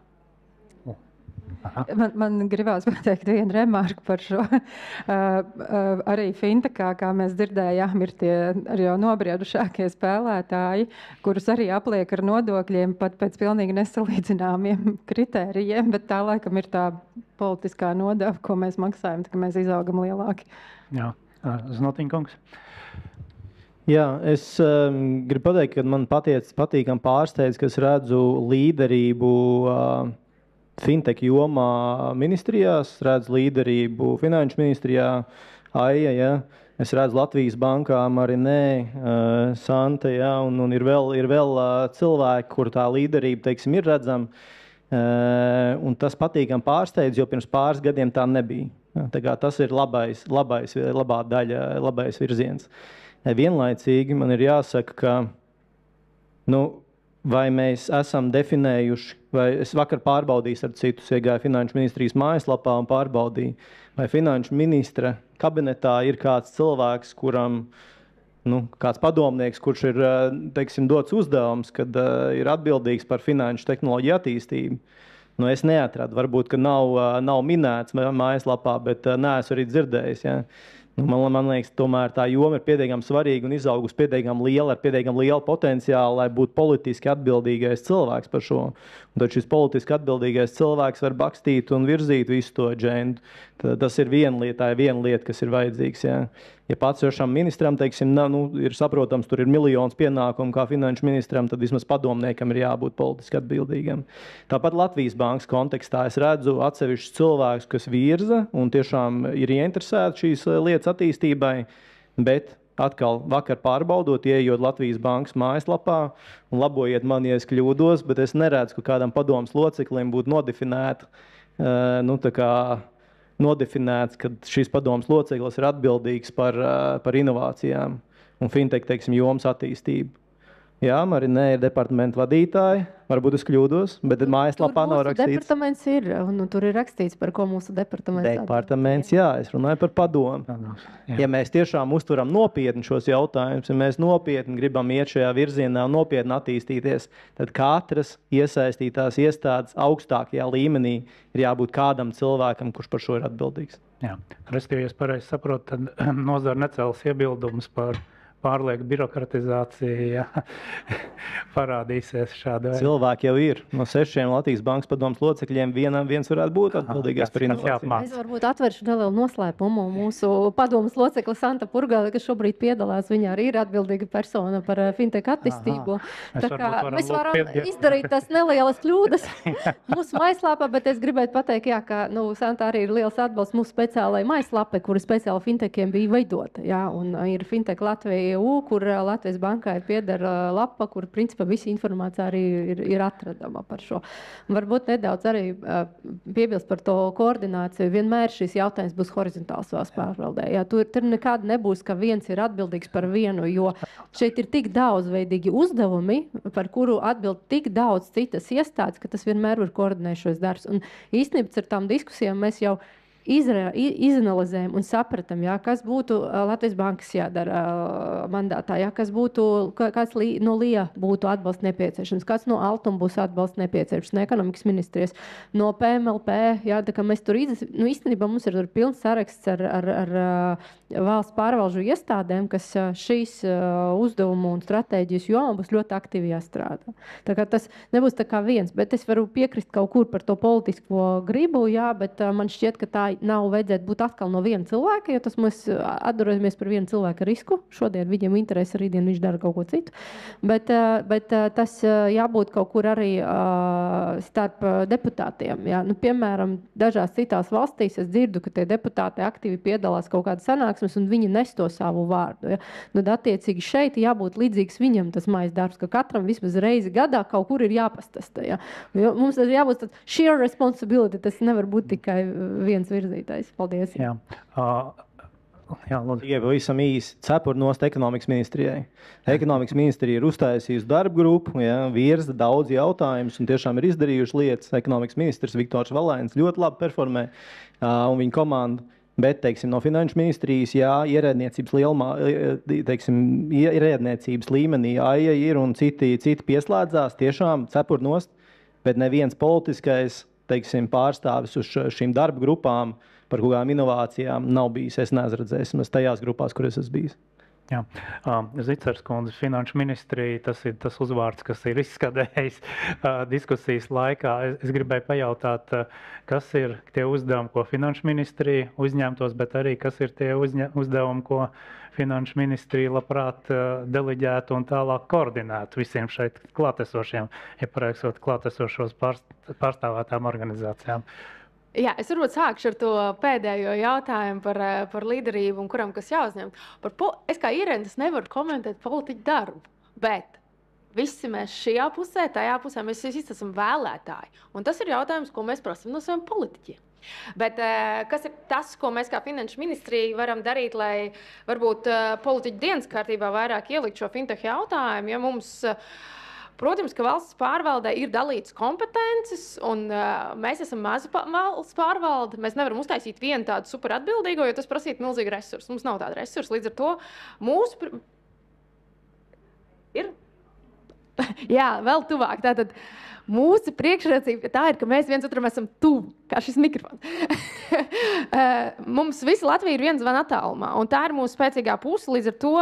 Man gribās pateikt vienu remarku par šo. Arī fintechā, kā mēs dzirdējām, ir tie jau nobriedušākie spēlētāji, kurus arī apliek ar nodokļiem pat pēc pilnīgi nesalīdzināmiem kritērijiem, bet tā laikam ir tā politiskā nodeva, ko mēs maksājam, ka mēs izaugam lielāki. Jā, Znotīnkungs. Jā, es gribu pateikt, ka man patīkam pārsteidz, ka es redzu līderību fintech jomā ministrijās, redzu līderību finanšu ministrijā, AIA, ja. Es redzu Latvijas bankā, Marinē, Santa, ja, un ir vēl cilvēki, kur tā līderība, teiksim, ir redzama. Un tas patīkam pārsteidz, jo pirms pāris gadiem tā nebija. Tā kā tas ir labā daļa, labais virziens. Vienlaicīgi man ir jāsaka, ka vai mēs esam definējuši, vai es vakar pārbaudīju ar citus, iegāju Finanšu ministrijas mājaslapā un pārbaudīju, vai Finanšu ministra kabinetā ir kāds cilvēks, kuram kāds padomnieks, kurš ir teiksim, dots uzdevums, kad ir atbildīgs par finanšu tehnoloģiju attīstību. Es neatradu, varbūt, ka nav minēts mājaslapā, bet neesmu arī dzirdējis. Ja? Man liekas, tomēr tā joma ir pietiekami svarīga un izaugusi pietiekami liela, ar pietiekami lielu potenciālu, lai būtu politiski atbildīgais cilvēks par šo. Un tad šis politiski atbildīgais cilvēks var bakstīt un virzīt visu to agendu. Tas ir viena lieta, kas ir vajadzīgs. Ja pats jošam ministram, teiksim, ir saprotams, tur ir miljons pienākumu kā finanšu ministram, tad vismaz padomniekam ir jābūt politiski atbildīgam. Tāpat Latvijas bankas kontekstā es redzu atsevišķus cilvēkus, kas virza un tiešām ir ieinteresēti šīs lietas attīstībai, bet atkal vakar pārbaudot, ieejot Latvijas bankas mājaslapā un labojiet mani, ja es kļūdos, bet es neredzu, ka kādam padomas loceklim būtu nodefinēts, ka šīs padomas loceklis ir atbildīgs par inovācijām un fintech, teiksim, jomas attīstību. Jā, Marinē ir departamenta vadītāja. Varbūt es kļūdos, bet mājaslapā nav rakstīts. Departaments ir, un tur ir rakstīts, par ko mūsu departaments. Departaments, jā, es runāju par padomu. Ja mēs tiešām uztveram nopietni šos jautājumus, ja mēs nopietni gribam iet šajā virzienā un nopietni attīstīties, tad katras iesaistītās iestādes augstākajā līmenī ir jābūt kādam cilvēkam, kurš par šo ir atbildīgs. Jā, respektīvi, ja es pareizi saprotu, tad nozara necels iebildumus par pārlieku birokratizācija parādīsies šādā veidā. Cilvēki jau ir. No 6 Latvijas bankas padomas locekļiem viens varētu būt atbildīgais par inovāciju. Es varbūt atveršu nelielu noslēpumu. Mūsu padomas locekle Santa Purgale, kas šobrīd piedalās, viņa arī ir atbildīga persona par fintech attīstību. Tā kā mēs varam izdarīt tās nelielas kļūdas mūsu mājaslapā, bet es gribētu pateikt, jā, ka Santa arī ir liels atbalsts mūsu speciālai mājaslapai, kura speciāli fintechiem bija veidota. Jā, un ir fintech Latvija, kur Latvijas bankai pieder lapa, kur principā visa informācija arī ir atradama par šo. Varbūt nedaudz arī piebilst par to koordināciju. Vienmēr šis jautājums būs horizontāls valsts pārvaldē. Jā, tur nekāda nebūs, ka viens ir atbildīgs par vienu, jo šeit ir tik daudzveidīgi uzdevumi, par kuru atbild tik daudz citas iestādes, ka tas vienmēr var koordinēt šos darbus. Un īstenībā ar tām diskusijām mēs jau izanalizējam un sapratam, jā, kas būtu Latvijas bankas jādara mandātā, jā, kāds no LIA būtu atbalsts nepieciešams, kāds no Altuma būs atbalsts nepieciešams, no ekonomikas ministrijas, no PMLP, jā, tā kā mēs tur īstenībā mums ir pilns saraksts ar valsts pārvalžu iestādēm, kas šīs uzdevumu un stratēģijas jomā būs ļoti aktīvi jāstrādā. Tā kā tas nebūs tā kā viens, bet es varu piekrist kaut kur par to politisko gribu, jā, bet man šķiet, ka tā nav vajadzētu būt atkal no viena cilvēka, jo tas mēs atduramies par vienu cilvēku risku. Šodien viņam interesi, rītdien viņš dara kaut ko citu. Bet tas jābūt kaut kur arī starp deputātiem. Jā. Piemēram, dažās citās valstīs es dzirdu, ka tie deputāti aktīvi piedalās kaut kādas sanāksmes un viņi nes to savu vārdu. Ja. Attiecīgi šeit jābūt līdzīgs viņam tas mājas darbs, ka katram vismaz reizi gadā kaut kur ir jāpastasta. Ja. Jo mums tas jābūt tāds sheer responsibility, tas nevar būt tikai viens virzītājs. Paldies. Jā. Tikai pavisam īsi cepurnost ekonomikas ministrijai. Ekonomikas ministrija ir uztaisījusi darba grupu, virza daudz jautājumus un tiešām ir izdarījuši lietas. Ekonomikas ministrs Viktors Valēns ļoti labi performē un viņa komanda. Bet, teiksim, no finanšu ministrijas, ierēdniecības līmenī AIA ir un citi pieslēdzās tiešām cepurnost, bet neviens politiskais, teiksim, pārstāvis uz šīm darba grupām par kaut kādām inovācijām nav bijis. Es neesmu redzējis, mēs tajās grupās, kur es esmu bijis. Jā. Zicers kundze, finanšu ministrija, tas ir tas uzvārds, kas ir izskatējis diskusijas laikā. Es gribēju pajautāt, kas ir tie uzdevumi, ko finanšu ministrija uzņemtos, bet arī kas ir tie uzdevumi, ko finanšu ministrija labprāt deleģētu un tālāk koordinētu visiem šeit klātesošiem, ja pareiksot klātesošos pārstāvētām organizācijām. Jā, es varbūt sākšu ar to pēdējo jautājumu par līderību un kuram kas jāuzņem. Es kā ierēdnis nevaru komentēt politiķu darbu, bet visi mēs šajā pusē, tajā pusē, mēs visi esam vēlētāji. Un tas ir jautājums, ko mēs prasam no saviem politiķiem. Bet kas ir tas, ko mēs kā finanšu ministrija varam darīt, lai varbūt politiķu dienas kārtībā vairāk ielikt šo fintech jautājumu, ja mums... Protams, ka valsts pārvaldē ir dalītas kompetences, un mēs esam maza valsts pārvalde. Mēs nevaram uztaisīt vienu tādu superatbildīgo, jo tas prasītu milzīgu resursu. Mums nav tāda resursa. Līdz ar to mūsu Ir? Jā, vēl tuvāk. Tātad mūsu priekšrocība tā ir, ka mēs viens otram esam tuvu, kā šis mikrofons. Mums visi Latvija ir viens zvana attālumā, un tā ir mūsu spēcīgā puse. Līdz ar to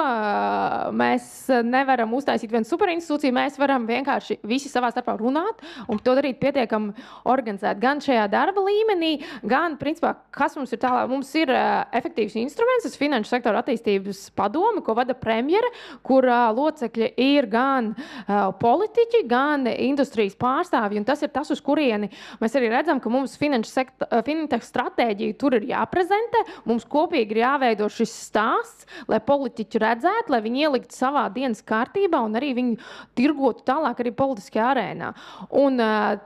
mēs nevaram uztaisīt vienu superinstitūciju, mēs varam vienkārši visi savā starpā runāt un to darīt pietiekami organizēt gan šajā darba līmenī, gan, principā, kas mums ir tālāk. Mums ir efektīvs instruments, tas Finanšu sektora attīstības padome, ko vada premjere, kur locekļi ir gan politiķi, gan industrijas pārstāvji, un tas ir tas, uz kurieni mēs arī redzam, ka mums fintech stratēģija tur ir jāprezentē, mums kopīgi ir jāveido šis stāsts, lai politiķi redzētu, lai viņi ieliktu savā dienas kārtībā un arī viņi tirgotu tālāk arī politiskajā arēnā. Un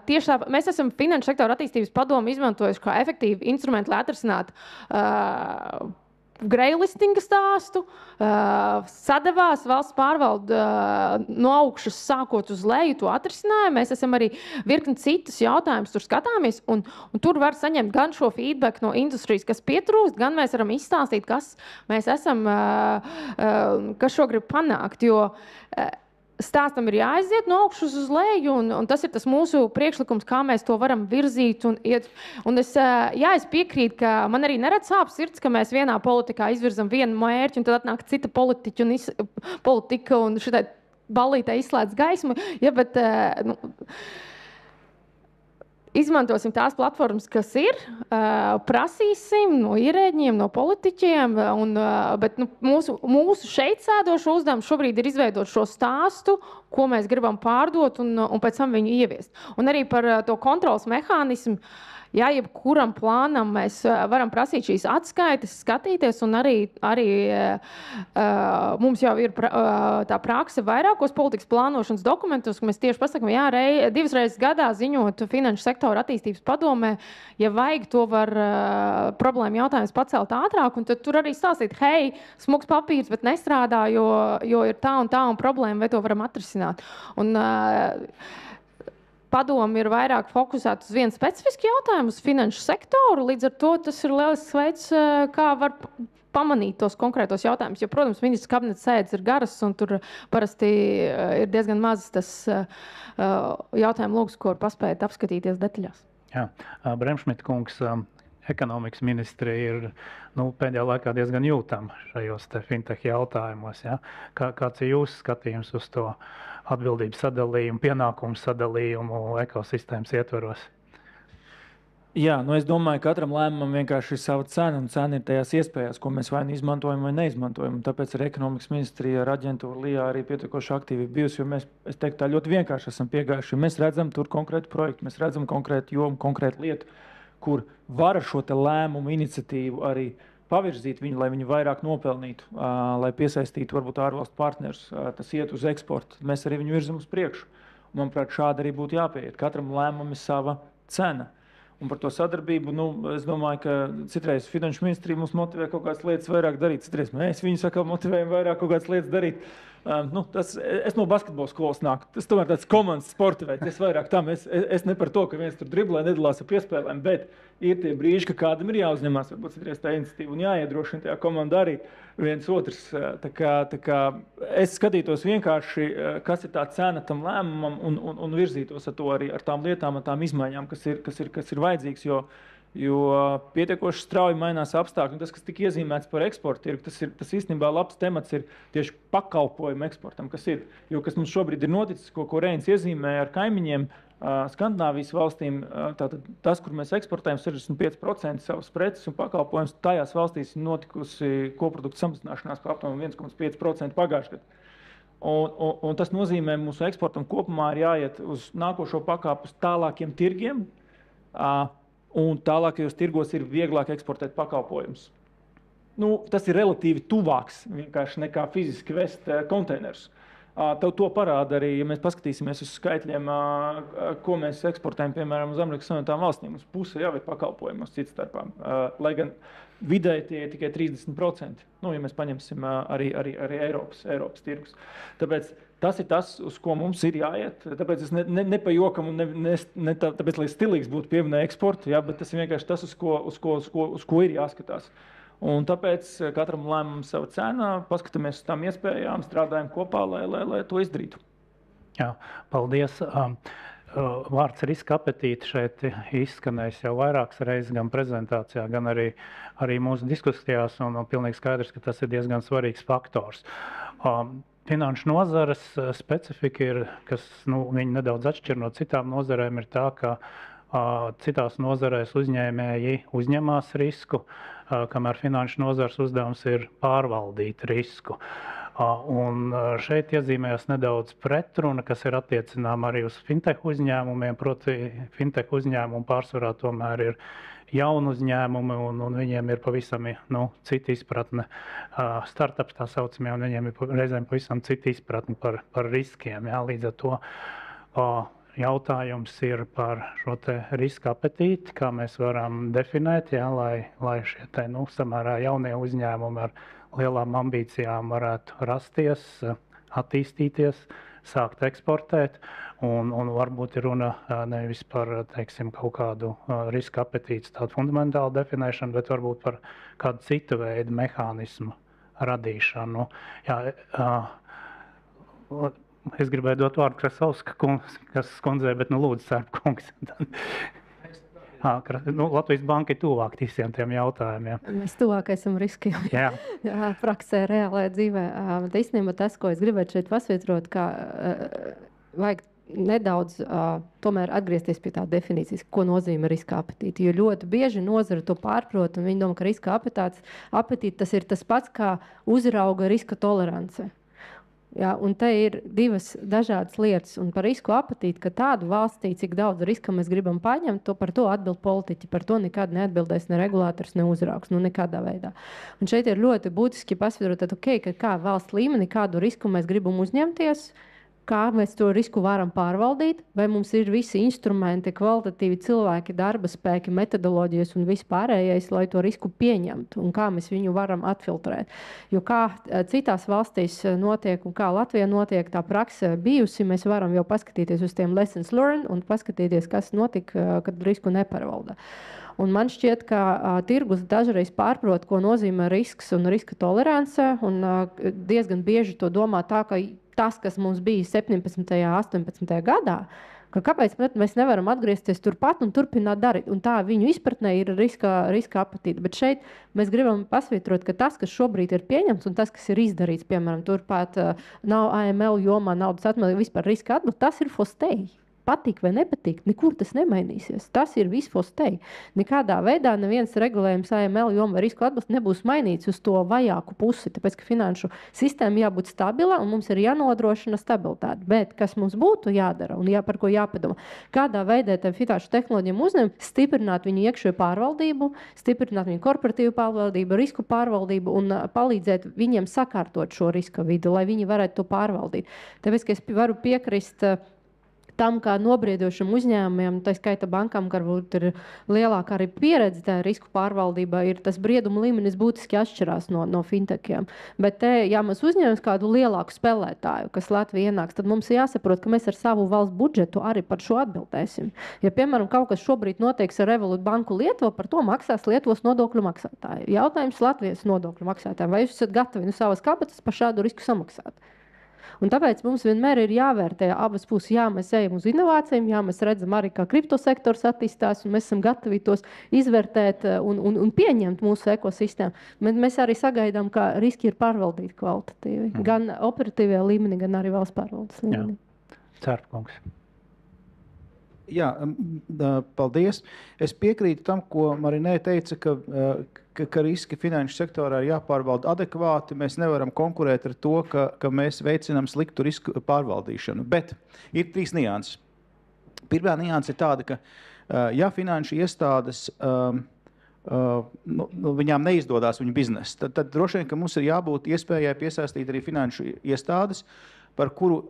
tieši tā, mēs esam Finanšu sektora attīstības padomu izmantojuši kā efektīvu instrumentu, lai atrisinātu greylistinga stāstu, sadevās valsts pārvalde no augšas sākot uz leju to atrisināja. Mēs esam arī virkni citus jautājumus tur skatāmies, un tur var saņemt gan šo feedback no industrijas, kas pietrūkst, gan mēs varam izstāstīt, kas mēs esam, kas šo grib panākt, jo stāstam ir jāaiziet no augšas uz leju, un tas ir tas mūsu priekšlikums, kā mēs to varam virzīt un iet. Un es piekrītu, ka man arī neredz sāp sirds, ka mēs vienā politikā izvirzam vienu mērķi, un tad atnāk cita politika un šitai ballītē izslēdz gaismu. Ja, bet, izmantosim tās platformas, kas ir, prasīsim no ierēģiem, no politiķiem, bet mūsu šeit sēdošo uzdevums šobrīd ir izveidot šo stāstu, ko mēs gribam pārdot un pēc tam viņu ieviest. Un arī par to kontrolas mehānismu. Jā, jebkuram plānam mēs varam prasīt šīs atskaites, skatīties, un arī mums jau ir tā prakse vairākos politikas plānošanas dokumentos, ka mēs tieši pasakām, jā, 2 reizes gadā ziņot Finanšu sektora attīstības padomē, ja vajag, to var problēma jautājums pacelt ātrāk, un tad tur arī stāstīt, hei, smuks papīrs, bet nestrādā, jo ir tā un problēma, vai to varam atrisināt. Un, padomi ir vairāk fokusēti uz vienu specifisku jautājumu, uz finanšu sektoru. Līdz ar to tas ir lielisks veids, kā var pamanīt tos konkrētos jautājumus. Jo, protams, ministrs kabineta sēdes ir garas, un tur parasti ir diezgan maz tas jautājumu lokus, ko var paspēt apskatīties detaļās. Jā, Bremšmita kungs, ekonomikas ministri ir pēdējā laikā diezgan jūtama šajos fintech jautājumos. Ja? Kāds ir jūsu skatījums uz to atbildības sadalījumu, pienākumu sadalījumu ekosistēmas ietvaros? Jā, es domāju, ka katram lēmumam vienkārši ir sava cena, un cena ir tajās iespējās, ko mēs vai izmantojam vai neizmantojam. Tāpēc ar ekonomikas ministriju, ar aģentūru LIA arī pietiekoši aktīvi bijusi, jo mēs, es teiktu, tā ļoti vienkārši esam piegājuši. Mēs redzam tur konkrētu projektu, mēs redzam konkrētu jomu, konkrētu lietu, kur var ar šo te lēmumu iniciatīvu arī pavirzīt viņu, lai viņi vairāk nopelnītu, lai piesaistītu varbūt ārvalstu partnerus, tas iet uz eksportu. Mēs arī viņu virzam uz priekšu. Un, manuprāt, šādi arī būtu jāpieiet. Katram lēmumam ir sava cena. Un par to sadarbību, es domāju, ka citreiz Finanšu ministrija mums motivē kaut kādas lietas vairāk darīt, citreiz mēs viņus atkal motivējam vairāk kaut kādas lietas darīt. Es no basketbola skolas nāku. Tas tomēr tāds komandas sporta veids. Es vairāk tam, es ne par to, ka viens tur driblē, nedalās ar piespēlēm, bet ir tie brīži, ka kādam ir jāuzņemās, varbūt citreiz tā iniciatīva un jāiedrošina tajā komandā arī viens otrs. Tā kā es skatītos vienkārši, kas ir tā cena tam lēmumam un virzītos ar to arī ar tām lietām, ar tām izmaiņām, kas ir vajadzīgs, jo pietiekoši strauji mainās apstākļi. Tas, kas tika iezīmēts par eksportu, tas īstenībā labs temats ir tieši pakalpojumu eksportam, kas ir. Jo kas mums šobrīd ir noticis, ko Reinis iezīmēja ar kaimiņiem, Skandināvijas valstīm, tātad tas, kur mēs eksportējam 65% savas preces un pakalpojumus, tajās valstīs ir notikusi koprodukta samazināšanās par aptuveni 1,5% pagājušajā gadā. Un tas nozīmē, mūsu eksportam kopumā ir jāiet uz nākošo pakāpu uz tālākiem tirgiem, un tālākajos tirgos ir vieglāk eksportēt pakalpojumus. Tas ir relatīvi tuvāks vienkārši nekā fiziski vest konteinerus. To parāda arī, ja mēs paskatīsimies uz skaitļiem, ko mēs eksportējam, piemēram, uz Amerikas Savienotām valstīm. Mums puse jau ir pakalpojumos cits starpā, lai gan vidēji tie ir tikai 30%. Ja mēs paņemsim arī Eiropas tirgus. Tāpēc tas ir tas, uz ko mums ir jāiet. Tāpēc es nepajokam un ne tāpēc, lai stilīgs būtu pieminēt eksportu, bet tas ir vienkārši tas, uz ko ir jāskatās. Un tāpēc katram lēmumam sava cena, paskatāmies uz tām iespējām, strādājam kopā, lai to izdarītu. Jā, paldies. Vārds riska apetīte šeit izskanējis jau vairākas reizes, gan prezentācijā, gan arī mūsu diskusijās, un pilnīgi skaidrs, ka tas ir diezgan svarīgs faktors. Finanšu nozares specifika ir, kas viņi nedaudz atšķir no citām nozarēm, ir tā, ka citās nozarēs uzņēmēji uzņemās risku, kamēr finanšu nozares uzdevums ir pārvaldīt risku. Un šeit iezīmējas nedaudz pretruna, kas ir attiecināma arī uz fintech uzņēmumiem, proti fintech uzņēmumi pārsvarā tomēr ir jauni uzņēmumi, un viņiem ir pavisam cita izpratne. Startups tā saucamie, un viņiem ir reizēm pavisam cita izpratne par riskiem. Jā, līdz ar to jautājums ir par šo te riska apetīti, kā mēs varam definēt, jā, lai šie te samērā jaunie uzņēmumi ar lielām ambīcijām varētu rasties, attīstīties, sākt eksportēt, un varbūt ir runa nevis par, teiksim, kaut kādu riska apetītes tādu fundamentālu definēšanu, bet varbūt par kādu citu veidu mehānismu radīšanu. Jā, es gribēju dot vārdu Krasovska kundzei, bet lūdzu, Sērpa kungs. Latvijas Banka ir tuvāk visiem tiem jautājumiem. Mēs tuvāk esam riskiem. Jā, praksē, reālajā dzīvē. Īstenībā tas, ko es gribētu šeit pasvietrot, ka vajag nedaudz tomēr atgriezties pie tā definīcijas, ko nozīmē riska apetīte. Jo ļoti bieži nozara to pārprot, un viņi domā, ka riska apetīte tas ir tas pats, kā uzrauga riska tolerance. Jā, un te ir divas dažādas lietas. Un par risku apetīti, ka tādu valstī, cik daudz riska mēs gribam paņemt, par to atbild politiķi. Par to nekad neatbildēs ne regulātors, ne uzraugs. Nekādā veidā. Un šeit ir ļoti būtiski pasvītrot, ka kā valsts līmenī, kādu risku mēs gribam uzņemties, kā mēs to risku varam pārvaldīt, vai mums ir visi instrumenti, kvalitatīvi cilvēki, darba spēki, metodoloģijas un vispārējais, lai to risku pieņemtu un kā mēs viņu varam atfiltrēt. Jo kā citās valstīs notiek un kā Latvijā notiek tā prakse bijusi, mēs varam jau paskatīties uz tiem lessons learned un paskatīties, kas notika, kad risku nepārvalda. Un man šķiet, ka tirgus dažreiz pārprot, ko nozīmē risks un riska tolerance, un diezgan bieži to domā tā, ka tas, kas mums bija 17. un 18. gadā, ka kāpēc mēs nevaram atgriezties turpat un turpināt darīt. Un tā viņu izpratnē ir riska apetīte. Bet šeit mēs gribam pasvītrot, ka tas, kas šobrīd ir pieņemts un tas, kas ir izdarīts, piemēram, turpat nav AML jomā naudas atmazgāšana, vispār riska atbildība, tas ir fostei. Patīk vai nepatīk, nekur tas nemainīsies. Tas ir viss fostei. Nekādā veidā neviens regulējums AML jomā risku atbalstu nebūs mainīts uz to vajāku pusi, tāpēc, ka finanšu sistēma jābūt stabilā un mums ir jānodrošina stabilitāte. Bet kas mums būtu jādara un par ko jāpadomā, kādā veidā tam finanšu tehnoloģiem uzņemt, stiprināt viņu iekšējo pārvaldību, stiprināt viņu korporatīvu pārvaldību, risku pārvaldību un palīdzēt viņiem sakārtot šo riska vidi, lai viņi varētu to pārvaldīt. Tāpēc, ka es varu piekrist tam, kā nobriedošam uzņēmumiem, tā skaita bankām, varbūt ir lielāka arī pieredze tajā risku pārvaldībā, ir tas brieduma līmenis būtiski atšķirās no fintechiem. Bet te, ja mēs uzņemam kādu lielāku spēlētāju, kas Latvijā ienāks, tad mums jāsaprot, ka mēs ar savu valsts budžetu arī par šo atbildēsim. Ja, piemēram, kaut kas šobrīd notieks ar Revolut banku Lietuvu, par to maksās Lietuvas nodokļu maksātāji. Jautājums Latvijas nodokļu maksātājiem, vai jūs esat gatavi no savas kabatas par šādu risku samaksāt? Un tāpēc mums vienmēr ir jāvērtē abas puses. Jā, mēs ejam uz inovācijām, jā, mēs redzam arī, kā kriptosektors attīstās, un mēs esam gatavi tos izvērtēt un pieņemt mūsu ekosistēmu. Bet mēs arī sagaidām, ka riski ir pārvaldīti kvalitatīvi. Gan operatīvajā līmenī, gan arī valsts pārvaldes līmenī. Sērpa kungs. Jā, paldies. Es piekrītu tam, ko Marinē teica, ka riski finanšu sektorā ir jāpārvalda adekvāti. Mēs nevaram konkurēt ar to, ka mēs veicinām sliktu risku pārvaldīšanu. Bet ir trīs nianses. Pirmā nianse ir tāda, ka ja finanšu iestādes viņām neizdodas viņu biznesa, tad droši vien, ka mums ir jābūt iespējai piesaistīt arī finanšu iestādes, par kuru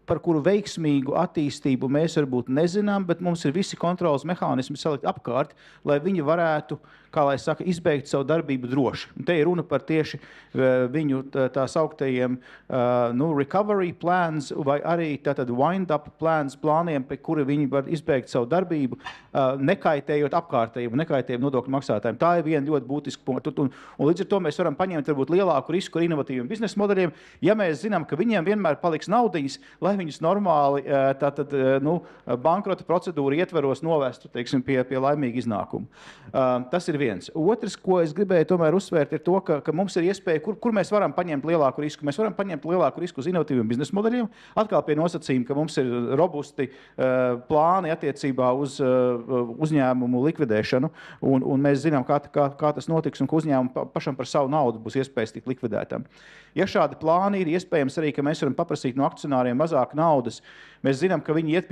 par kuru veiksmīgu attīstību mēs varbūt nezinām, bet mums ir visi kontrolas mehānismi salikt apkārt, lai viņi varētu, kā lai saka, izbeigt savu darbību droši. Un te ir runa par tieši viņu tā sauktajiem recovery plans vai arī tātad wind-up plāniem, pie kuri viņi var izbeigt savu darbību, nekaitējot apkārtējiem, nekaitējot nodokļu maksātājiem. Tā ir viena ļoti būtiska punkta. Un līdz ar to mēs varam paņemt varbūt lielāku risku ar inovatīviem biznesa modeļiem, ja mēs zinām, ka viņiem vienmēr paliks naudiņas, lai viņus normāli bankrota procedūru ietveros novestu, teiksim, pie laimīga iznākuma. Tas ir viens. Otrs, ko es gribēju tomēr uzsvērt, ir to, ka mums ir iespēja, kur mēs varam paņemt lielāku risku. Mēs varam paņemt lielāku risku uz inovatīviem biznesa modeļiem, atkal pie nosacījuma, ka mums ir robusti plāni attiecībā uz uzņēmumu likvidēšanu, un mēs zinām, kā tas notiks, un ka uzņēmumu pašam par savu naudu būs iespējas tikt likvidētam. Ja šādi plāni ir, iespējams arī, ka mēs varam paprasīt no akcionāriem mazāk naudas. Mēs zinām, ka viņi iet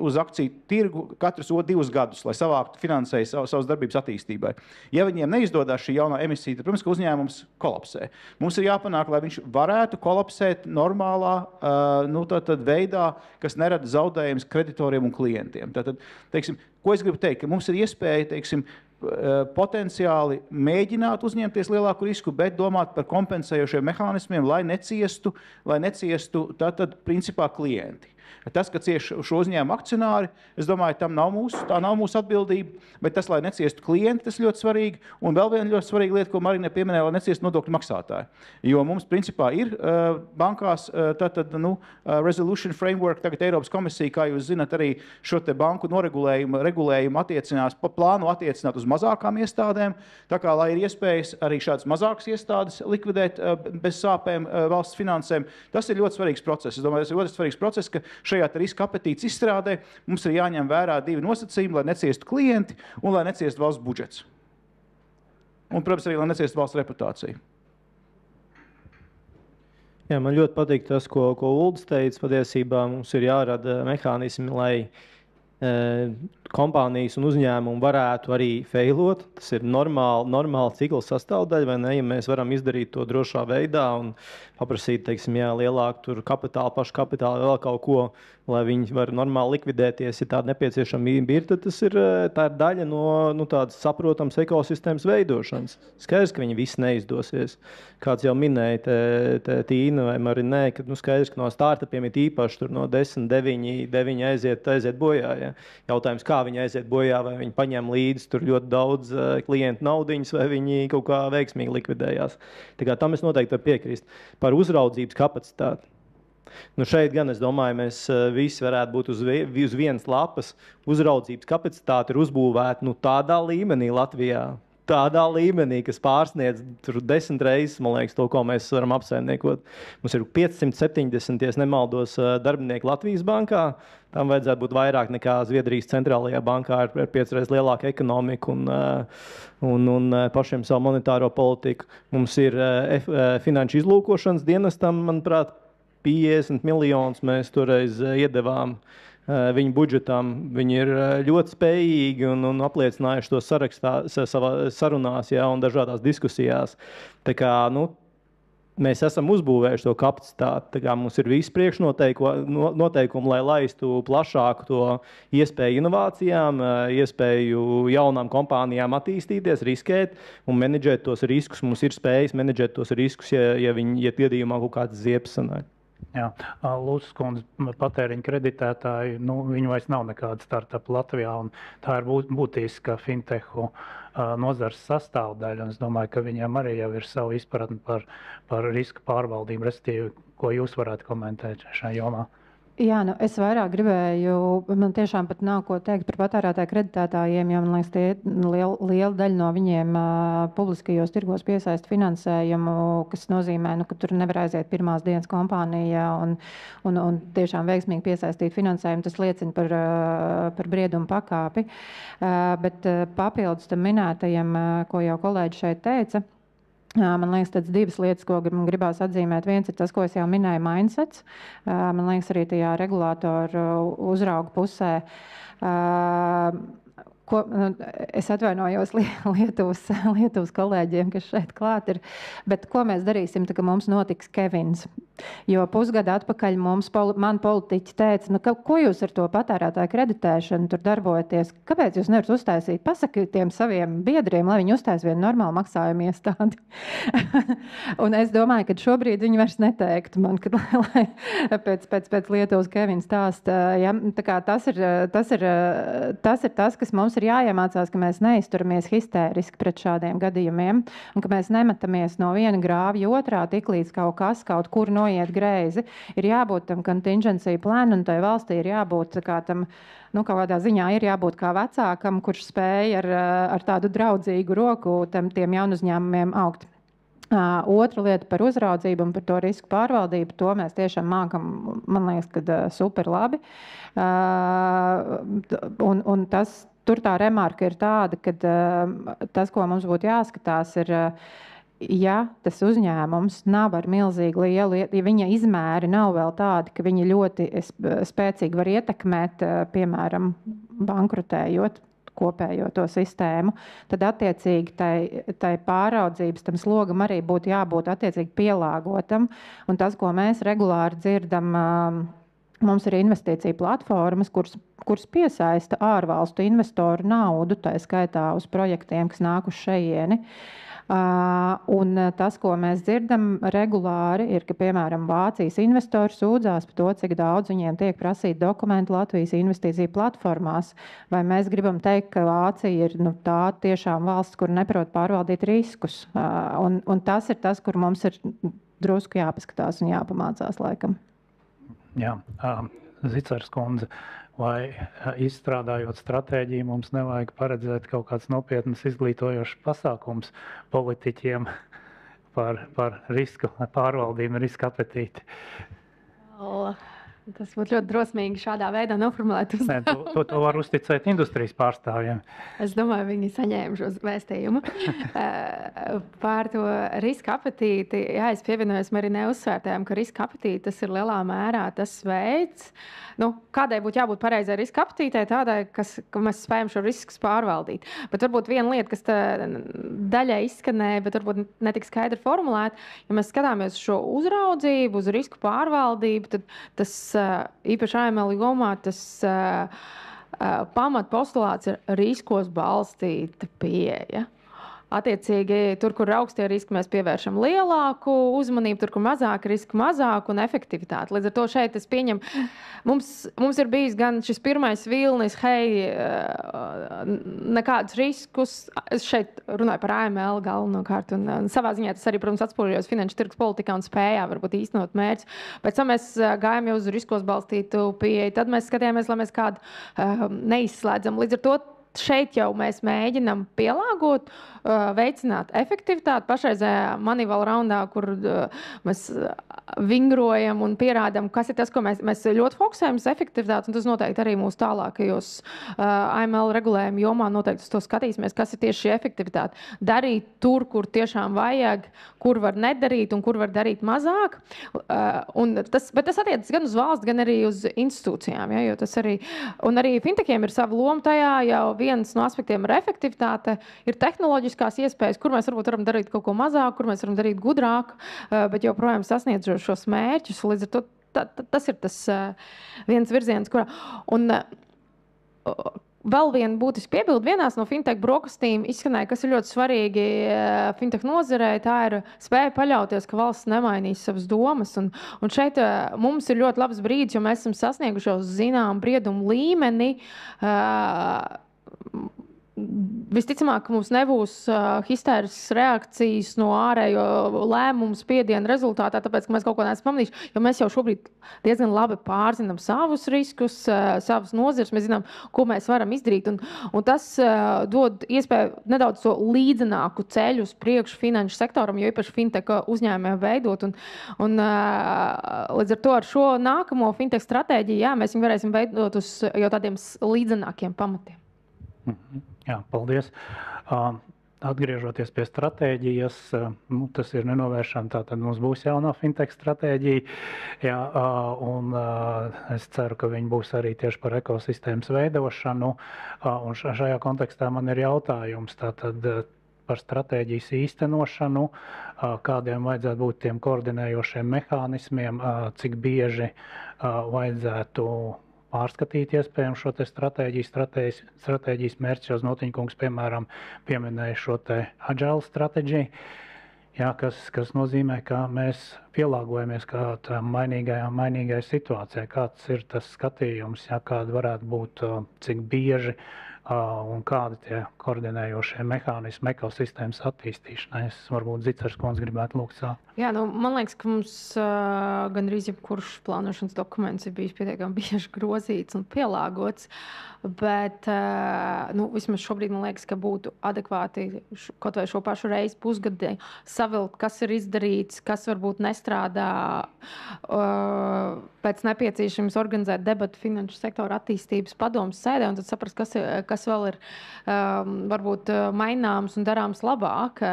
uz akciju tirgu katrus 2 gadus, lai savāktu finansēju savas darbības attīstībai. Ja viņiem neizdodas šī jaunā emisija, tad, protams, ka uzņēmums kolapsē. Mums ir jāpanāk, lai viņš varētu kolapsēt normālā veidā, kas nerada zaudējumus kreditoriem un klientiem. Tātad, teiksim, ko es gribu teikt, ka mums ir iespēja, teiksim, potenciāli mēģināt uzņemties lielāku risku, bet domāt par kompensējošiem mehānismiem, lai neciestu tātad principā klienti. Tas, ka cieši šo uzņēmumu akcionāri, es domāju, tā nav mūsu atbildība, bet tas, lai neciestu klienti, tas ļoti svarīgi. Un vēl viena ļoti svarīga lieta, ko Marina pieminēja, lai neciestu nodokļu maksātāji. Jo mums, principā, ir bankās resolution framework, tagad Eiropas komisija, kā jūs zinat, arī šo te banku regulējumu attiecinās, plānu attiecināt uz mazākām iestādēm, tā kā, lai ir iespējas arī šādas mazākas iestādes likvidēt bez sāpēm valsts finansēm. Tas ir ļoti svarīgs process. Es domāju, tas ir ļoti svarīgs process, ka šajā riska apetītes izstrādē mums ir jāņem vērā 2 nosacījumi, lai neciestu klienti un lai neciestu valsts budžets. Un, protams, arī lai neciestu valsts reputācija. Jā, man ļoti patīk tas, ko Uldis teica. Patiesībā mums ir jārada mehānismi, lai kompānijas un uzņēmumi varētu arī failot. Tas ir normāla cikla sastāvdaļa, vai ne? Ja mēs varam izdarīt to drošā veidā un paprasīt, teiksim, lielāku kapitālu, pašu kapitālu, vēl kaut ko, lai viņi var normāli likvidēties, ja tāda nepieciešamība ir, tad tā ir daļa no tādas saprotams ekosistēmas veidošanas. Skaidrs, ka viņi visi neizdosies. Kāds jau minēja, Tīna vai Marinē, ka skaidrs, ka no startupiem ir īpaši tur no 10, 9 aiziet bojā. Ja? Jautājums, kā viņi aiziet bojā, vai viņi paņem līdzi tur ļoti daudz klientu naudiņas, vai viņi kaut kā veiksmīgi likvidējās. Tā kā tam es noteikti varu piekrist. Par uzraudzības kapacitāti. Šeit gan, es domāju, mēs visi varētu būt uz vienas lapas. Uzraudzības kapacitāte ir uzbūvēta tādā līmenī Latvijā, tādā līmenī, kas pārsniedz 10 reizes, man liekas, to, ko mēs varam apsaimniekot. Mums ir 570, ja nemaldos, darbinieki Latvijas bankā. Tam vajadzētu būt vairāk nekā Zviedrijas centrālajā bankā ar 5 reizes lielāku ekonomiku un pašiem savu monetāro politiku. Mums ir finanšu izlūkošanas dienestam, manuprāt, 50 miljonus mēs toreiz iedevām viņu budžetam. Viņi ir ļoti spējīgi un apliecinājuši to savā sarunās, un dažādās diskusijās. Tā kā, mēs esam uzbūvējuši to kapacitāti. Tā kā mums ir visi priekšnoteikumi, lai laistu plašāku to iespēju inovācijām, iespēju jaunām kompānijām attīstīties, riskēt un menedžēt tos riskus. Mums ir spējas menedžēt tos riskus, ja gadījumā kaut kāds ziepes sanāk. Jā, Lūsas kundze patēriņa kreditētāji, viņi vairs nav nekāda startup Latvijā, un tā ir būtiska fintechu nozares sastāvdaļa, un es domāju, ka viņiem arī jau ir savu izpratni par riska pārvaldību, respektīvi, ko jūs varētu komentēt šajā jomā. Jā, es vairāk gribēju, man tiešām pat nav ko teikt par patērētāju kreditētājiem, jo man liekas, liela daļa no viņiem publiskajos tirgos piesaista finansējumu, kas nozīmē, ka tur nevar aiziet pirmās dienas kompānijā un tiešām veiksmīgi piesaistīt finansējumu. Tas liecina par briedumu pakāpi. Bet papildus tam minētajam, ko jau kolēģi šeit teica, man liekas, tādas 2 lietas, ko gribās atzīmēt. Viens ir tas, ko es jau minēju, mindsets. Man liekas, arī tajā regulātoru uzraugu pusē. Es atvainojos Lietuvas kolēģiem, kas šeit klāt ir. Bet ko mēs darīsim, ka mums notiks Kevins? Jo pusgadu atpakaļ man politiķi teica, nu, ko jūs ar to patērētāju kreditēšanu tur darbojaties? Kāpēc jūs nevarat uztaisīt? Pasakiet tiem saviem biedriem, lai viņi uztais vienu normālu maksājumu iestādi. Un es domāju, ka šobrīd viņi vairs neteiktu man, ka pēc Lietuvas Kevina stāsta. Ja, tas ir tas, kas mums ir jāiemācās, ka mēs neizturamies histēriski pret šādiem gadījumiem un ka mēs nemetamies no viena grāvja otrā, tiklīdz kaut kur noiet greizi. Ir jābūt tam contingency plānu, un tai valstī ir jābūt tam, kaut kādā ziņā ir jābūt kā vecākam, kurš spēj ar tādu draudzīgu roku tiem jaunuzņēmumiem augt. Otra lieta par uzraudzību un par to risku pārvaldību, to mēs tiešām mākam, man liekas, ka super labi. Un tur tā remarka ir tāda, ka tas, ko mums būtu jāskatās, ir, ja tas uzņēmums nav ar milzīgi lielu, ja viņa izmēri nav vēl tādi, ka viņi ļoti spēcīgi var ietekmēt, piemēram, bankrotējot kopējo to sistēmu, tad attiecīgi tai pāraudzības tam slogam arī būtu jābūt attiecīgi pielāgotam. Un tas, ko mēs regulāri dzirdam, mums ir investīcija platformas, kuras piesaista ārvalstu investoru naudu, tā skaitā uz projektiem, kas nāk uz šejieni. Un tas, ko mēs dzirdam regulāri, ir, ka, piemēram, Vācijas investori sūdzās par to, cik daudz viņiem tiek prasīt dokumentu Latvijas investīciju platformās. Vai mēs gribam teikt, ka Vācija ir tā tiešām valsts, kur neprot pārvaldīt riskus. Un tas ir tas, kur mums ir drusku jāpaskatās un jāpamācās laikam. Jā, Zicers kundze. Vai izstrādājot stratēģiju, mums nevajag paredzēt kaut kāds nopietnas izglītojošs pasākums politiķiem par risku pārvaldību un riska apetīti? Tas būtu ļoti drosmīgi šādā veidā noformulēt. To var uzticēt industrijas pārstāvjiem. Es domāju, viņi saņēma šo vēstījumu. Par to riska apetīti, jā, es pievienojos arī neuzsvērtējām, ka riska apetīte tas ir lielā mērā tas veids, kādai būtu jābūt pareizai riska apetītei, tādai, ka mēs spējam šo risku pārvaldīt. Bet varbūt viena lieta, kas daļai izskanēja, bet varbūt netik skaidri formulēt, ja mēs skatāmies šo uzraudzību, uz risku pārvaldību, tad tas īpaši AML jomā tas pamatpostulāts ir riskos balstīta pieeja. Attiecīgi, tur, kur ir augstie riski, mēs pievēršam lielāku uzmanību, tur, kur mazāk riski, mazāku un efektivitāti. Līdz ar to šeit es pieņemu, mums ir bijis gan šis pirmais vilnis, nekādus riskus. Es šeit runāju par AML galvenokārt, un savā ziņā tas arī, protams, atspoguļojas finanšu tirgus politikā un spējā varbūt īstenot mērķus. Pēc tam mēs gājām jau uz riskos balstītu pieeju, tad mēs skatījāmies, lai mēs kādu neizslēdzam. Līdz ar to šeit jau mēs mēģinām pielāgot, veicināt efektivitāti. Pašreizējā Moneyval raundā, kur mēs vingrojam un pierādām, kas ir tas, ko mēs ļoti fokusējam uz efektivitāti, un tas noteikti arī mūsu tālākajos AML regulējuma jomā noteikti uz to skatīsimies, kas ir tieši šī efektivitāte. Darīt tur, kur tiešām vajag, kur var nedarīt un kur var darīt mazāk. Bet tas attiecas gan uz valsts, gan arī uz institūcijām. Ja, jo tas arī, un arī fintechiem ir sava loma tajā, jau viens no aspektiem ir efektivitāte, ir tehnoloģiskās iespējas, kur mēs varbūt varam darīt kaut ko mazāk, kur mēs varam darīt gudrāk, bet joprojām sasniedzot šos mērķus. Līdz ar to tas ir tas viens virziens, kurā. Un vēl viena būtiska piebilde, vienās no fintech brokastīm izskanēja, kas ir ļoti svarīgi fintech nozarē, tā ir spēja paļauties, ka valsts nemainīs savas domas. Un šeit mums ir ļoti labs brīdis, jo mēs esam sasnieguši jau zinām briedumu līmeni. Visticamāk, ka mums nebūs histēriskas reakcijas no ārējo lēmumu spiediena rezultātā, tāpēc, ka mēs kaut ko neesam pamanījuši, jo mēs jau šobrīd diezgan labi pārzinām savus riskus, savus nozares, mēs zinām, ko mēs varam izdarīt, un tas dod iespēju nedaudz to līdzenāku ceļu uz priekšu finanšu sektoram, jo īpaši fintech uzņēmējiem veidot, un līdz ar to ar šo nākamo fintech stratēģiju, jā, mēs viņu varēsim veidot uz jau tādiem līdzenākiem pamatiem. Jā, paldies. Atgriežoties pie stratēģijas, tas ir nenovēršami. Tātad mums būs jaunā fintech stratēģija, jā, un es ceru, ka viņi būs arī tieši par ekosistēmas veidošanu. Un šajā kontekstā man ir jautājums. Tātad par stratēģijas īstenošanu, kādiem vajadzētu būt tiem koordinējošiem mehānismiem, cik bieži vajadzētu pārskatīt iespējams šo te stratēģijas mērķus. Jos Notiņkungs, piemēram, pieminēja šo te agile stratēģiju, jā, kas nozīmē, ka mēs pielāgojamies kādām mainīgai situācijai, kāds ir tas skatījums, jā, kāda varētu būt, cik bieži un kādi tie koordinējošie mehānismi ekosistēmas attīstīšanai. Es varbūt Zicers kundze gribētu lūgt sākt. Jā, man liekas, ka mums gandrīz jebkurš plānošanas dokuments ir bijis pietiekami bieži grozīts un pielāgots, bet vismaz šobrīd man liekas, ka būtu adekvāti kaut vai šo pašu reizi pusgadī savilkt, kas ir izdarīts, kas varbūt nestrādā, pēc nepieciešams organizēt debatu finanšu sektora attīstības padomas sēdē un tad saprast, kas vēl ir varbūt maināms un darāms labāk.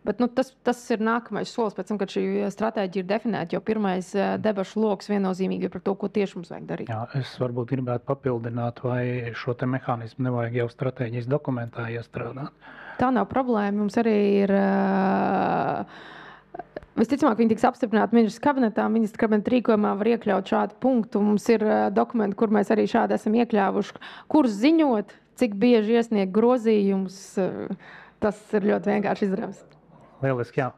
Bet tas ir nākamais solis pēc tam, kad šī stratēģija ir definēta, jo pirmais debašu loks viennozīmīgi ir par to, ko tieši mums vajag darīt. Jā, es varbūt gribētu papildināt, vai šo te mehānismu nevajag jau stratēģijas dokumentā iestrādāt. Tā nav problēma. Mums arī ir... Visticamāk, viņi tiks apstiprināti ministrs kabinetā. Ministra kabineta rīkojumā var iekļaut šādu punktu. Mums ir dokumenti, kur mēs arī šādi esam iekļāvuši, kurus ziņot, cik bieži iesniegt grozījumus. Tas ir ļoti vienkārši izdarāms. Lieliski, jā.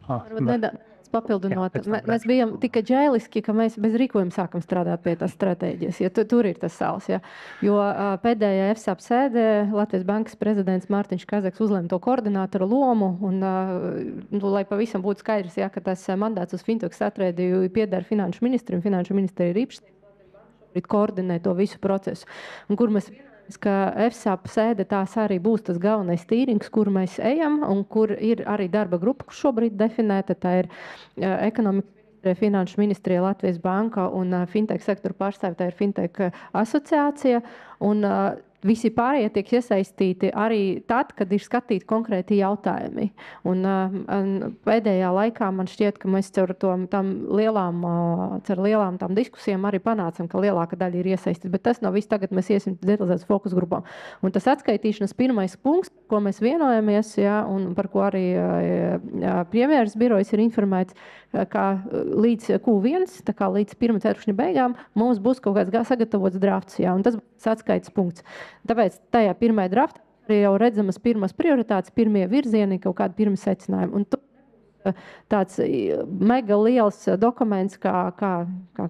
Varbūt nedaudz papildinot. Mēs bijām tik ģēliski, ka mēs bez rīkojuma sākam strādāt pie tās stratēģijas, ja tur ir tas sāls. Ja. Jo pēdējā FSAP sēdē Latvijas bankas prezidents Mārtiņš Kazaks uzlēma to koordinātoru lomu, un, lai pavisam būtu skaidrs, ja, ka tas mandāts uz fintech stratēģiju pieder finanšu ministrim, finanšu ministri ir īpaši koordinē to visu procesu. Un kur mēs ka FSAP sēde tās arī būs tas galvenais tīrings, kur mēs ejam un kur ir arī darba grupa, kur šobrīd definēta. Tā ir ekonomika, finanšu ministrija, Latvijas banka un fintech sektoru pārstāvja, tā ir fintech asociācija. Un visi pārējie tiek iesaistīti arī tad, kad ir skatīti konkrēti jautājumi. Un pēdējā laikā man šķiet, ka mēs caur lielām tām diskusijām arī panācam, ka lielāka daļa ir iesaistīta. Bet tas nav viss. Tagad mēs iesim detalizētas fokus grupām. Un tas atskaitīšanas pirmais punkts, ko mēs vienojamies, ja, un par ko arī premjeras birojas ir informēts, ka līdz Q1, tā kā līdz 1. ceturkšņa beigām, mums būs kaut kāds sagatavots drafts. Ja, un tas būs atskaites punkts. Tāpēc tajā pirmajā draftā arī jau redzamas pirmās prioritātes, pirmie virzieni, kaut kādi pirmi secinājumi. Un tāds mega liels dokuments, kā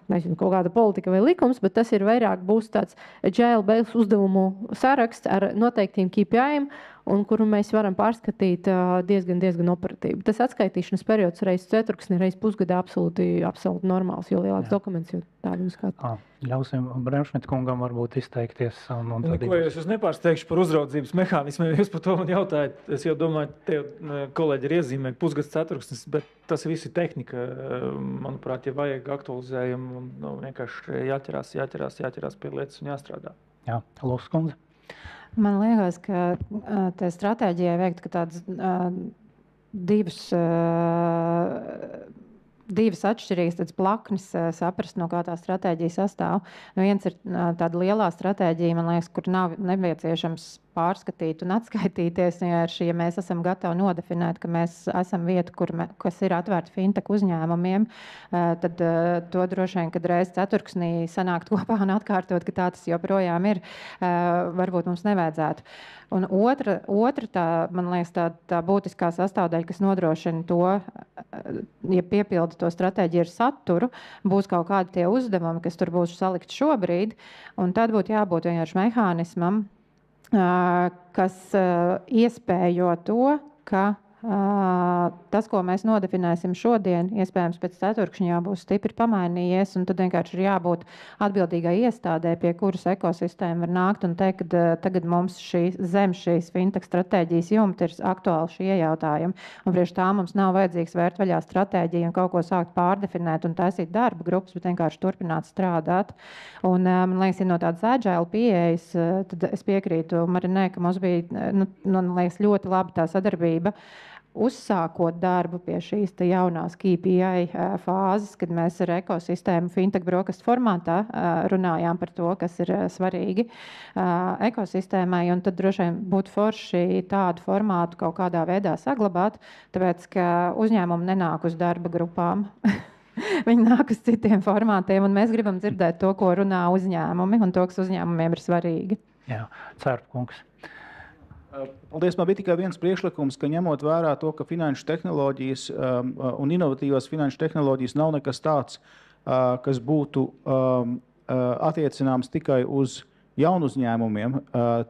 nezinu, kaut kāda politika vai likums, bet tas ir vairāk būs tāds GLB uzdevumu saraksts ar noteiktiem KPI-iem, un kuru mēs varam pārskatīt diezgan operatīvi. Tas atskaitīšanas periods reiz ceturksni, reiz pusgadā absolūti normāls, jo lielāks dokuments, jo tādu skatu. Ļausim Bremšmita kungam varbūt izteikties. Ko es nepārsteigšu par uzraudzības mehānismiem, jūs par to man jautājat. Es jau domāju, te kolēģi ir iezīmē pusgads ceturksnis, bet tas viss ir tehnika. Manuprāt, ja vajag aktualizējumu, vienkārši jāķerās pie lietas un jāstrādā. Jā, Lūks kundze. Man liekas, ka te stratēģijai veikt, ka tādas divas atšķirīgas plaknes saprast, no kā tā stratēģija sastāv. Viens ir tāda lielā stratēģija, man liekas, kur nav nepieciešams pārskatīt un atskaitīties, ja mēs esam gatavi nodefinēt, ka mēs esam vieta, kas ir atvērta fintech uzņēmumiem, tad to droši vien, kad reiz ceturksnī sanākt kopā un atkārtot, ka tā tas joprojām ir, varbūt mums nevajadzētu. Un otra tā, man liekas, tā būtiskā sastāvdaļa, kas nodrošina to, ja piepilda to stratēģiju ar saturu, būs kaut kādi tie uzdevumi, kas tur būs salikt šobrīd, un tad būtu jābūt vienkārši mehānismam, kas iespējo to, ka tas, ko mēs nodefinēsim šodien, iespējams pēc ceturkšņa jābūs stipri pamainījies, un tad vienkārši ir jābūt atbildīgai iestādē, pie kuras ekosistēma var nākt un teikt, ka tagad mums zem šīs fintech stratēģijas jumta ir aktuāli šie jautājumi. Un priekš tā mums nav vajadzīgs vērt vaļā stratēģiju un kaut ko sākt pārdefinēt un taisīt darba grupas, bet vienkārši turpināt strādāt. Un man liekas, ja no tādas agile pieejas, tad es piekrītu Marinē, ka mums bija, man liekas, ļoti laba tā sadarbība uzsākot darbu pie šīs jaunās KPI fāzes, kad mēs ar ekosistēmu fintech brokastu formātā runājām par to, kas ir svarīgi ekosistēmai, un tad droši vien būtu forši tādu formātu kaut kādā veidā saglabāt, tāpēc, ka uzņēmumi nenāk uz darba grupām. Viņi nāk uz citiem formātiem, un mēs gribam dzirdēt to, ko runā uzņēmumi, un to, kas uzņēmumiem ir svarīgi. Jā, Cērpkungs. Paldies. Man bija tikai viens priekšlikums, ka ņemot vērā to, ka finanšu tehnoloģijas un inovatīvās finanšu tehnoloģijas nav nekas tāds, kas būtu attiecināms tikai uz jaunu uzņēmumiem,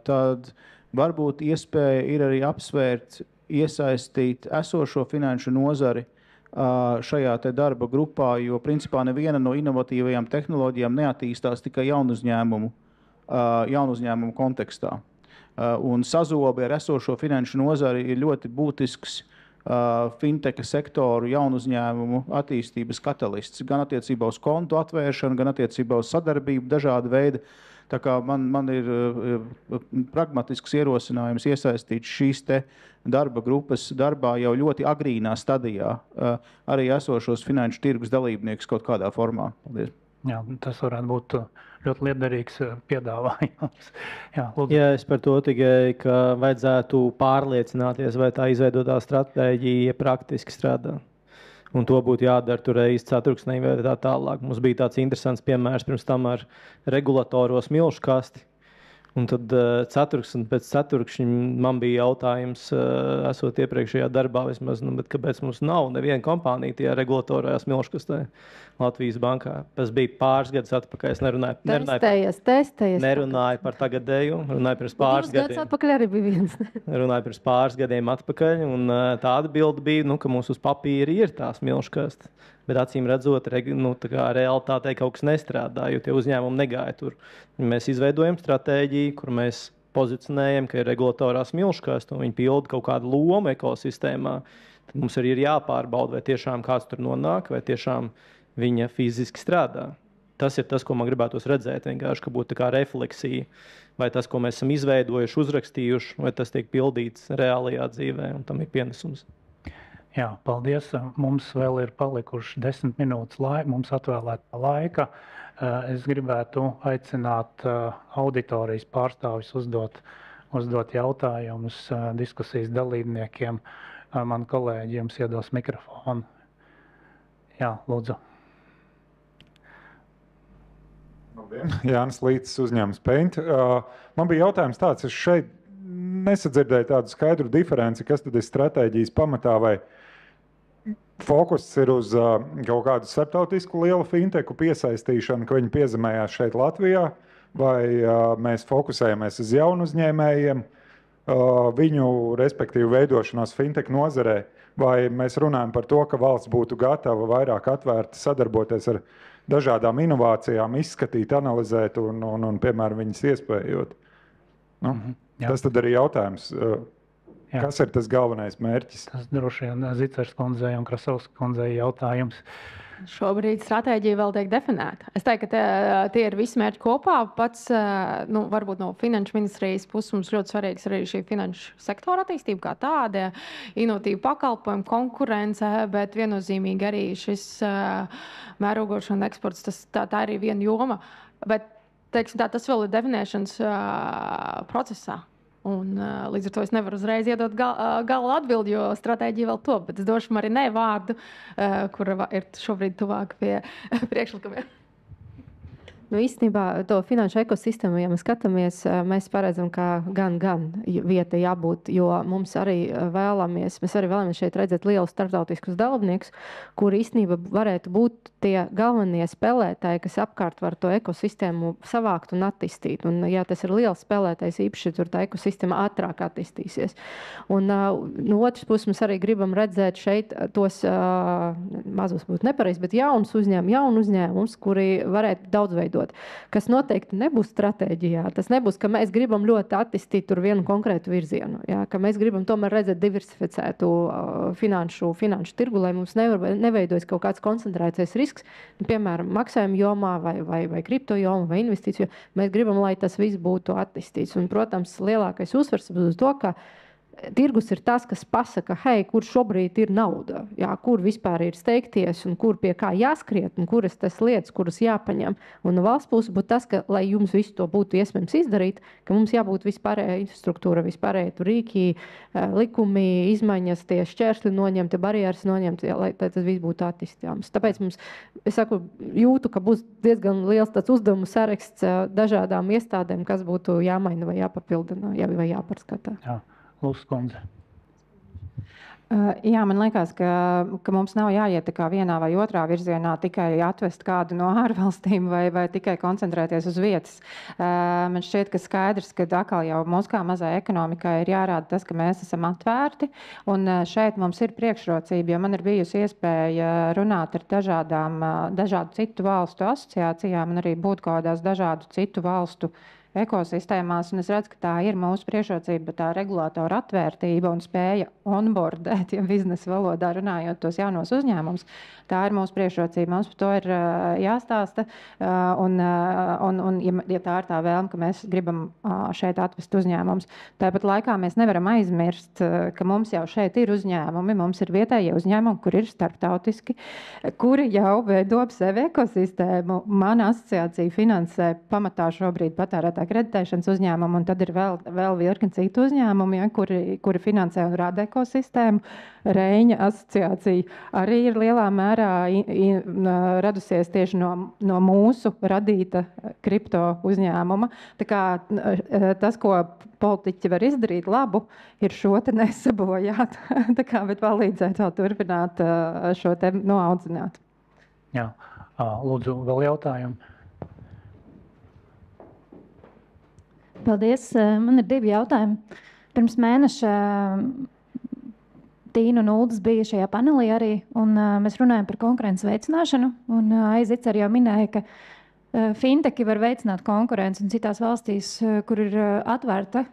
tad varbūt iespēja ir arī apsvērt, iesaistīt esošo finanšu nozari šajā te darba grupā, jo principā neviena no inovatīvajām tehnoloģijām neattīstās tikai jaunu uzņēmumu kontekstā. Un sazobe ar esošo finanšu nozari ir ļoti būtisks finteka sektoru jaunu uzņēmumu attīstības katalists, gan attiecībā uz kontu atvēršanu, gan attiecībā uz sadarbību dažāda veida. Tā kā man ir pragmatisks ierosinājums iesaistīt šīs te darba grupas darbā jau ļoti agrīnā stadijā arī esošos finanšu tirgus dalībniekus kaut kādā formā. Paldies. Jā, tas varētu būt ļoti liederīgs piedāvājums. Jā, es par to tikai, ka vajadzētu pārliecināties, vai tā izveidotā stratēģija praktiski strādā. Un to būtu jādara tur reiz ceturksnī vai tā tālāk. Mums bija tāds interesants piemērs pirms tam ar regulatoro smilšu kasti. Un tad ceturksni pēc ceturkšņa man bija jautājums, esot iepriekšējā darbā, vismaz, bet kāpēc mums nav neviena kompānija tajā regulatorajā smilškastē Latvijas bankā. Tas bija pāris gadus atpakaļ. Es nerunāju par tagadēju, runāju pirms pāris gadiem. Gadus atpakaļ arī bija viens. Runāju pirms pāris gadiem atpakaļ, un tā atbilde bija, ka mums uz papīra ir tā smilškasta. Bet acīm redzot, realitātei kaut kas nestrādā, jo tie uzņēmumi negāja tur. Mēs izveidojam stratēģiju, kur mēs pozicionējam, ka ir regulatorā smilškasta un viņi pilda kaut kādu lomu ekosistēmā. Tad mums arī ir jāpārbauda, vai tiešām kāds tur nonāk, vai tiešām viņa fiziski strādā. Tas ir tas, ko man gribētos redzēt, vienkārši, ka būtu tā kā refleksija, vai tas, ko mēs esam izveidojuši, uzrakstījuši, vai tas tiek pildīts reālajā dzīvē, un tam ir pienesums. Jā, paldies. Mums vēl ir palikuši 10 minūtes mums atvēlētā laika. Es gribētu aicināt auditorijas pārstāvis uzdot jautājumus diskusijas dalībniekiem. Man kolēģi jums iedos mikrofonu. Jā, lūdzu. Jānis Lītis, uzņēmums Paint. Man bija jautājums tāds, es šeit nesadzirdēju tādu skaidru diferenci, kas tad ir stratēģijas pamatā, vai fokus ir uz kaut kādu starptautisku lielu finteku piesaistīšanu, ka viņi piezemējās šeit Latvijā, vai mēs fokusējamies uz jaunu uzņēmējiem, viņu respektīvi veidošanos fintech nozarē, vai mēs runājam par to, ka valsts būtu gatava vairāk atvērta sadarboties ar dažādām inovācijām, izskatīt, analizēt un piemēram, viņas iespējot. Tas tad arī jautājums. Kas ir tas galvenais mērķis? Tas droši vien Zicers kundzei un Krasovskas kundzei jautājums. Šobrīd stratēģija vēl tiek definēta. Es teiktu, ka tie ir visi mērķi kopā. Pats, varbūt no finanšu ministrijas puses mums ļoti svarīgs arī šī finanšu sektora attīstība kā tāda, inovatīva pakalpojuma, konkurence, bet viennozīmīgi arī šis mērogošana eksports, tā ir viena joma. Bet, teiksim tā, tas vēl ir definēšanas procesā. Un, līdz ar to es nevaru uzreiz iedot gala atbildi, jo stratēģija vēl top. Bet es došu Marinai vārdu, kura ir šobrīd tuvāk pie priekšlikumiem. Īstenībā to finanšu ekosistēmu, ja mēs skatāmies, mēs paredzam, ka gan vieta jābūt, jo mums arī vēlamies šeit redzēt lielus starptautiskus dalībniekus, kuri īstenībā varētu būt tie galvenie spēlētāji, kas apkārt var to ekosistēmu savākt un attīstīt. Un, ja tas ir liels spēlētājs, īpaši tur tā ekosistēma ātrāk attīstīsies. Un no otras puses mēs arī gribam redzēt šeit tos mazos būtu nepareizi, bet jaunu uzņēmumus, kuri varētu daudzveidot. Kas noteikti nebūs stratēģijā. Tas nebūs, ka mēs gribam ļoti attīstīt tur vienu konkrētu virzienu. Jā, ka mēs gribam tomēr redzēt diversificētu finanšu tirgu, lai mums neveidojas kaut kāds koncentrētais risks, piemēram, maksājuma jomā vai kripto jomā vai investīciju. Mēs gribam, lai tas viss būtu attīstīts. Un, protams, lielākais uzsvars būs uz to, ka tirgus ir tas, kas pasaka, hei, kur šobrīd ir nauda, jā, kur vispār ir steigties un kur pie kā jāskriet un kuras tas lietas, kuras jāpaņem. Un no valsts puses būtu tas, ka, lai jums visu to būtu iespējams izdarīt, ka mums jābūt vispārējā infrastruktūra, vispārējā rīki, likumi, izmaiņas, tie šķērsli noņemti, barjeras noņemti, lai tas viss būtu attīstāms. Tāpēc mums, es saku, jūtu, ka būs diezgan liels tāds uzdevumu saraksts dažādām iestādēm, kas būtu jāmaina vai jāpapildina, vai jāpārskatā. Jā. Lūdzu, kundze. Jā, man liekas, ka mums nav jāiet tā kā vienā vai otrā virzienā, tikai atvest kādu no ārvalstīm vai tikai koncentrēties uz vietas. Man šķiet, ka skaidrs, ka atkal jau mums kā mazai ekonomikai ir jārāda tas, ka mēs esam atvērti, un šeit mums ir priekšrocība, jo man ir bijusi iespēja runāt ar dažādu citu valstu asociācijām un arī būt kādās dažādu citu valstu ekosistēmās, un es redzu, ka tā ir mūsu priekšrocība, tā regulātora atvērtība un spēja onboardēt, ja biznesa valodā runājot, tos jaunos uzņēmumus. Tā ir mūsu priekšrocība, mums par to ir jāstāsta, un ja tā ir tā vēlme, ka mēs gribam šeit atvest uzņēmumus. Tāpat laikā mēs nevaram aizmirst, ka mums jau šeit ir uzņēmumi, mums ir vietējie uzņēmumi, kur ir starptautiski, kuri jau veido sevi ekosistēmu. Mana asociācija finansē pamatā šobrīd patērētāju kreditēšanas uzņēmumu, un tad ir vēl virkni citu uzņēmumu, ja, kuri finansē un rada ekosistēmu. Reiņa asociācija arī ir lielā mērā radusies tieši no mūsu radīta kripto uzņēmuma. Tā kā tas, ko politiķi var izdarīt labu, ir šo te nesabojāt, tā kā, bet palīdzēt vēl turpināt šo te noaudzināt. Jā, lūdzu, vēl jautājumu. Paldies. Man ir 2 jautājumi. Pirms mēneša Tīna un Uldis bija šajā panelī arī, un mēs runājam par konkurences veicināšanu. Un Aizits arī jau minēja, ka finteki var veicināt konkurenci, un citās valstīs, kur ir atvērta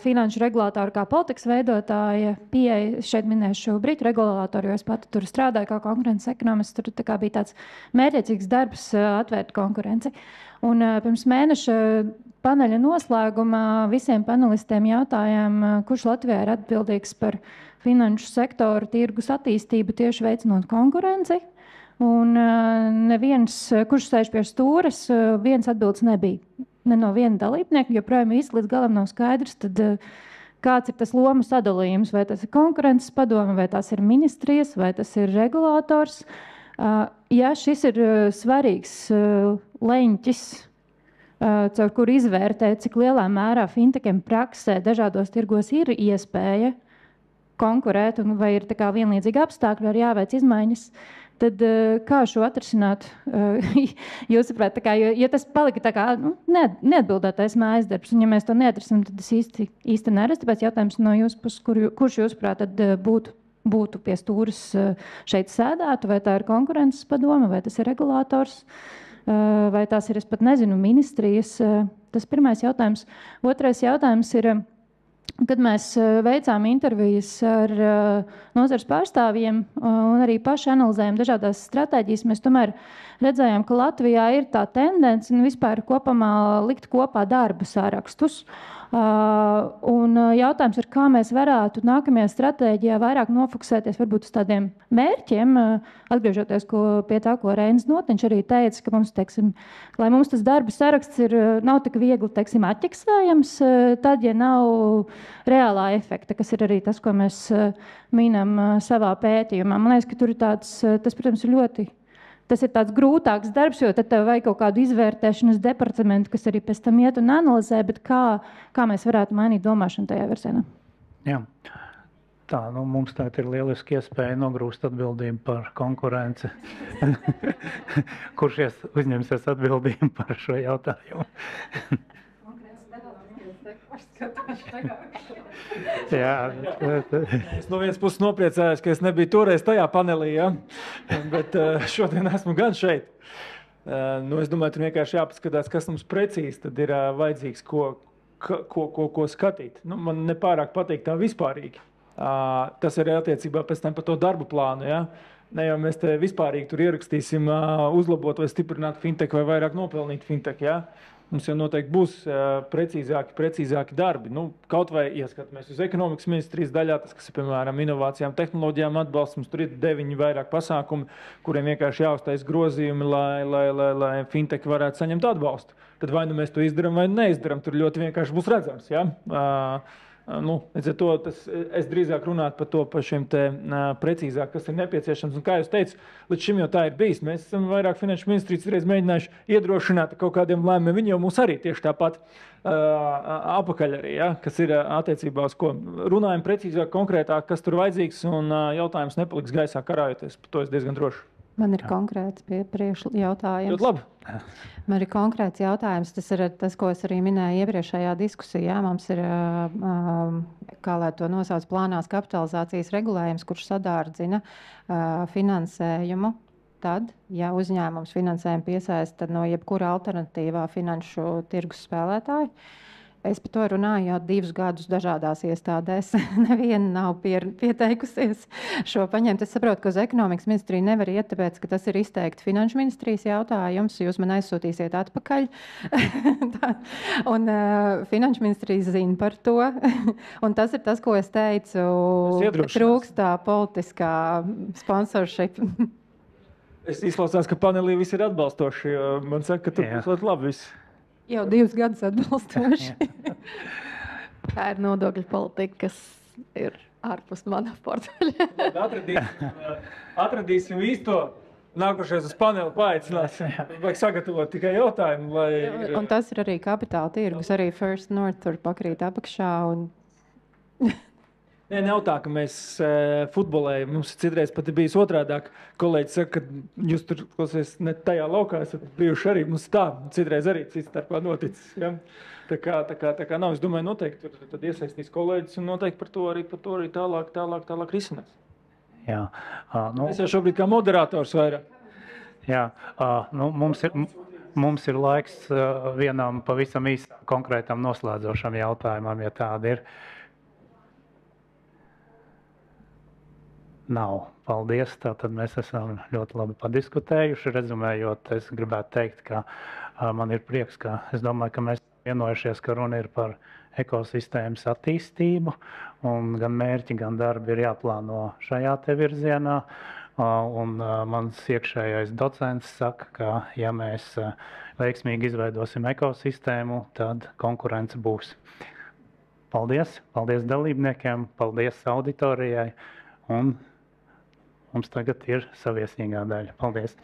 finanšu regulātoru kā politikas veidotāja pieeja, šeit minēšu Britu regulātoru, jo es pati tur strādāju kā konkurences ekonomists, tur tā kā bija tāds mērķiecīgs darbs atvērt konkurenci. Un pirms mēneša paneļa noslēgumā visiem panelistiem jautājām, kurš Latvijā ir atbildīgs par finanšu sektoru tirgus attīstību tieši veicinot konkurenci. Un neviens, kurš sēž pie stūres, viens atbildes nebija. Ne no viena dalībnieka, joprojām īsti līdz galam nav skaidrs, tad kāds ir tas lomu sadalījums, vai tas ir konkurences padome, vai tas ir ministrijas, vai tas ir regulators. Ja šis ir svarīgs leņķis, caur kuru izvērtēt, cik lielā mērā fintekiem praksē dažādos tirgos ir iespēja konkurēt, un vai ir tā kā vienlīdzīgi apstākļi, var jāveic izmaiņas, tad kā šo atrisināt? Jūsuprāt, tā kā, jo tas palika tā kā neatbildētais mājas darbs, un ja mēs to neatrisinām, tad es īsti neredzu, tāpēc jautājums no jūsu puses, kurš jūsuprāt tad būtu pie stūres šeit sēdētu, vai tā ir konkurences padome, vai tas ir regulators, vai tās ir, es pat nezinu, ministrijas. Tas pirmais jautājums. Otrais jautājums ir, kad mēs veicām intervijas ar nozares pārstāvjiem un arī paši analizējam dažādās stratēģijas, mēs tomēr redzējām, ka Latvijā ir tā tendence vispār kopumā likt kopā darba sārakstus. Un jautājums ir, kā mēs varētu nākamajā stratēģijā vairāk nofokusēties varbūt uz tādiem mērķiem, atgriežoties pie tā, ko Reinis Notiņš arī teica, ka mums, teiksim, lai mums tas darba saraksts nav tik viegli, teiksim, atķeksējams, tad, ja nav reālā efekta, kas ir arī tas, ko mēs minam savā pētījumā. Man liekas, ka tur ir tāds, tas, protams, ir ļoti. Tas ir tāds grūtāks darbs, jo tad tev vajag kaut kādu izvērtēšanas departamentu, kas arī pēc tam iet un analizē, bet kā mēs varētu mainīt domāšanu tajā virzienā? Jā. Tā, mums tagad ir lieliski iespēja nogrūst atbildību par konkurenci. Kurš uzņemsies atbildību par šo jautājumu? Jā, es no vienas puses nopriecājos, ka es nebiju toreiz tajā panelī, ja? Bet šodien esmu gan šeit. Es domāju, tur vienkārši jāpaskatās, kas mums precīzi tad ir vajadzīgs, ko skatīt. Man nepārāk patīk tā vispārīgi. Tas ir attiecībā pēc tam par to darbu plānu. Ja? Ne jau mēs te vispārīgi tur ierakstīsim uzlabot vai stiprināt fintech vai vairāk nopelnīt fintech. Ja? mums jau noteikti būs precīzāki darbi. Nu, kaut vai ieskatāmies uz ekonomikas ministrijas daļā, tas, kas ir, piemēram, inovācijām, tehnoloģijām atbalsts, mums tur ir 9 vairāk pasākumi, kuriem vienkārši jāuztais grozījumi, lai fintech varētu saņemt atbalstu. Tad vai nu mēs to izdarām vai neizdarām, tur ļoti vienkārši būs redzams, ja? Līdz ar to es drīzāk runātu par to pašiem te precīzāk, kas ir nepieciešams. Un kā jūs teicu, līdz šim jau tā ir bijis. Mēs esam vairāk finanšu ministrijas reiz mēģinājuši iedrošināt kaut kādiem lēmumiem. Viņi jau mūs arī tieši tāpat apakaļ arī, ja, kas ir attiecībā uz ko. Runājam precīzāk, konkrētāk, kas tur vajadzīgs, un jautājums nepaliks gaisā karājoties. Par to es diezgan droši. Man ir konkrēts jautājums. Ļoti labi. Man ir konkrēts jautājums. Tas ir tas, ko es arī minēju iepriekšējā diskusijā. Mums ir, kā lai to nosauc, plānās kapitalizācijas regulējums, kurš sadārdzina finansējumu. Tad, ja uzņēmums finansējumu piesaista no jebkura alternatīvā finanšu tirgus spēlētāja, es par to runāju jau 2 gadus dažādās iestādēs. Neviena nav pieteikusies šo paņemt. Es saprotu, ka uz ekonomikas ministriju nevar iet, tāpēc, ka tas ir izteikti finanšu ministrijas jautājums. Jūs man aizsūtīsiet atpakaļ. Un finanšu ministrija zina par to. Un tas ir tas, ko es teicu, trūkstā politiskā sponsorship. Es izklausās, ka panelī viss ir atbalstoši. Man saka, ka tur būs ļoti labi viss. Jau 2 gadus atbalstoši. Tā ir nodokļu politika, kas ir ārpus mana portfeļa. Atradīsim īsto. Nākošais uz paneli paaicināsim. Vajag sagatavot tikai jautājumu. Un tas ir arī kapitāla tirgus. Arī First North tur pakrīt apakšā. Nē, nav tā, ka mēs futbolējam. Mums citreiz pat ir bijis otrādāk. Kolēģi saka, ka jūs tur klausies ne tajā laukā esat bijuši arī. Mums tā, citreiz arī cits starpā noticis. Ja? Tā kā nav. Es domāju, noteikti tur tad iesaistīs kolēģis un noteikti par to arī tālāk risinās. Jā. Es jau šobrīd kā moderators vairāk. Jā, mums ir laiks vienam pavisam īstam konkrētam noslēdzošam jautājumam, ja tāda ir. Nav. Paldies. Tātad mēs esam ļoti labi padiskutējuši. Rezumējot, es gribētu teikt, ka man ir prieks, ka es domāju, ka mēs vienojušies, ka runa ir par ekosistēmas attīstību, un gan mērķi, gan darbi ir jāplāno šajā te virzienā. Un mans iekšējais docents saka, ka ja mēs veiksmīgi izveidosim ekosistēmu, tad konkurence būs. Paldies! Paldies dalībniekiem! Paldies auditorijai! Un mums tagad ir saviesīgā daļa. Paldies!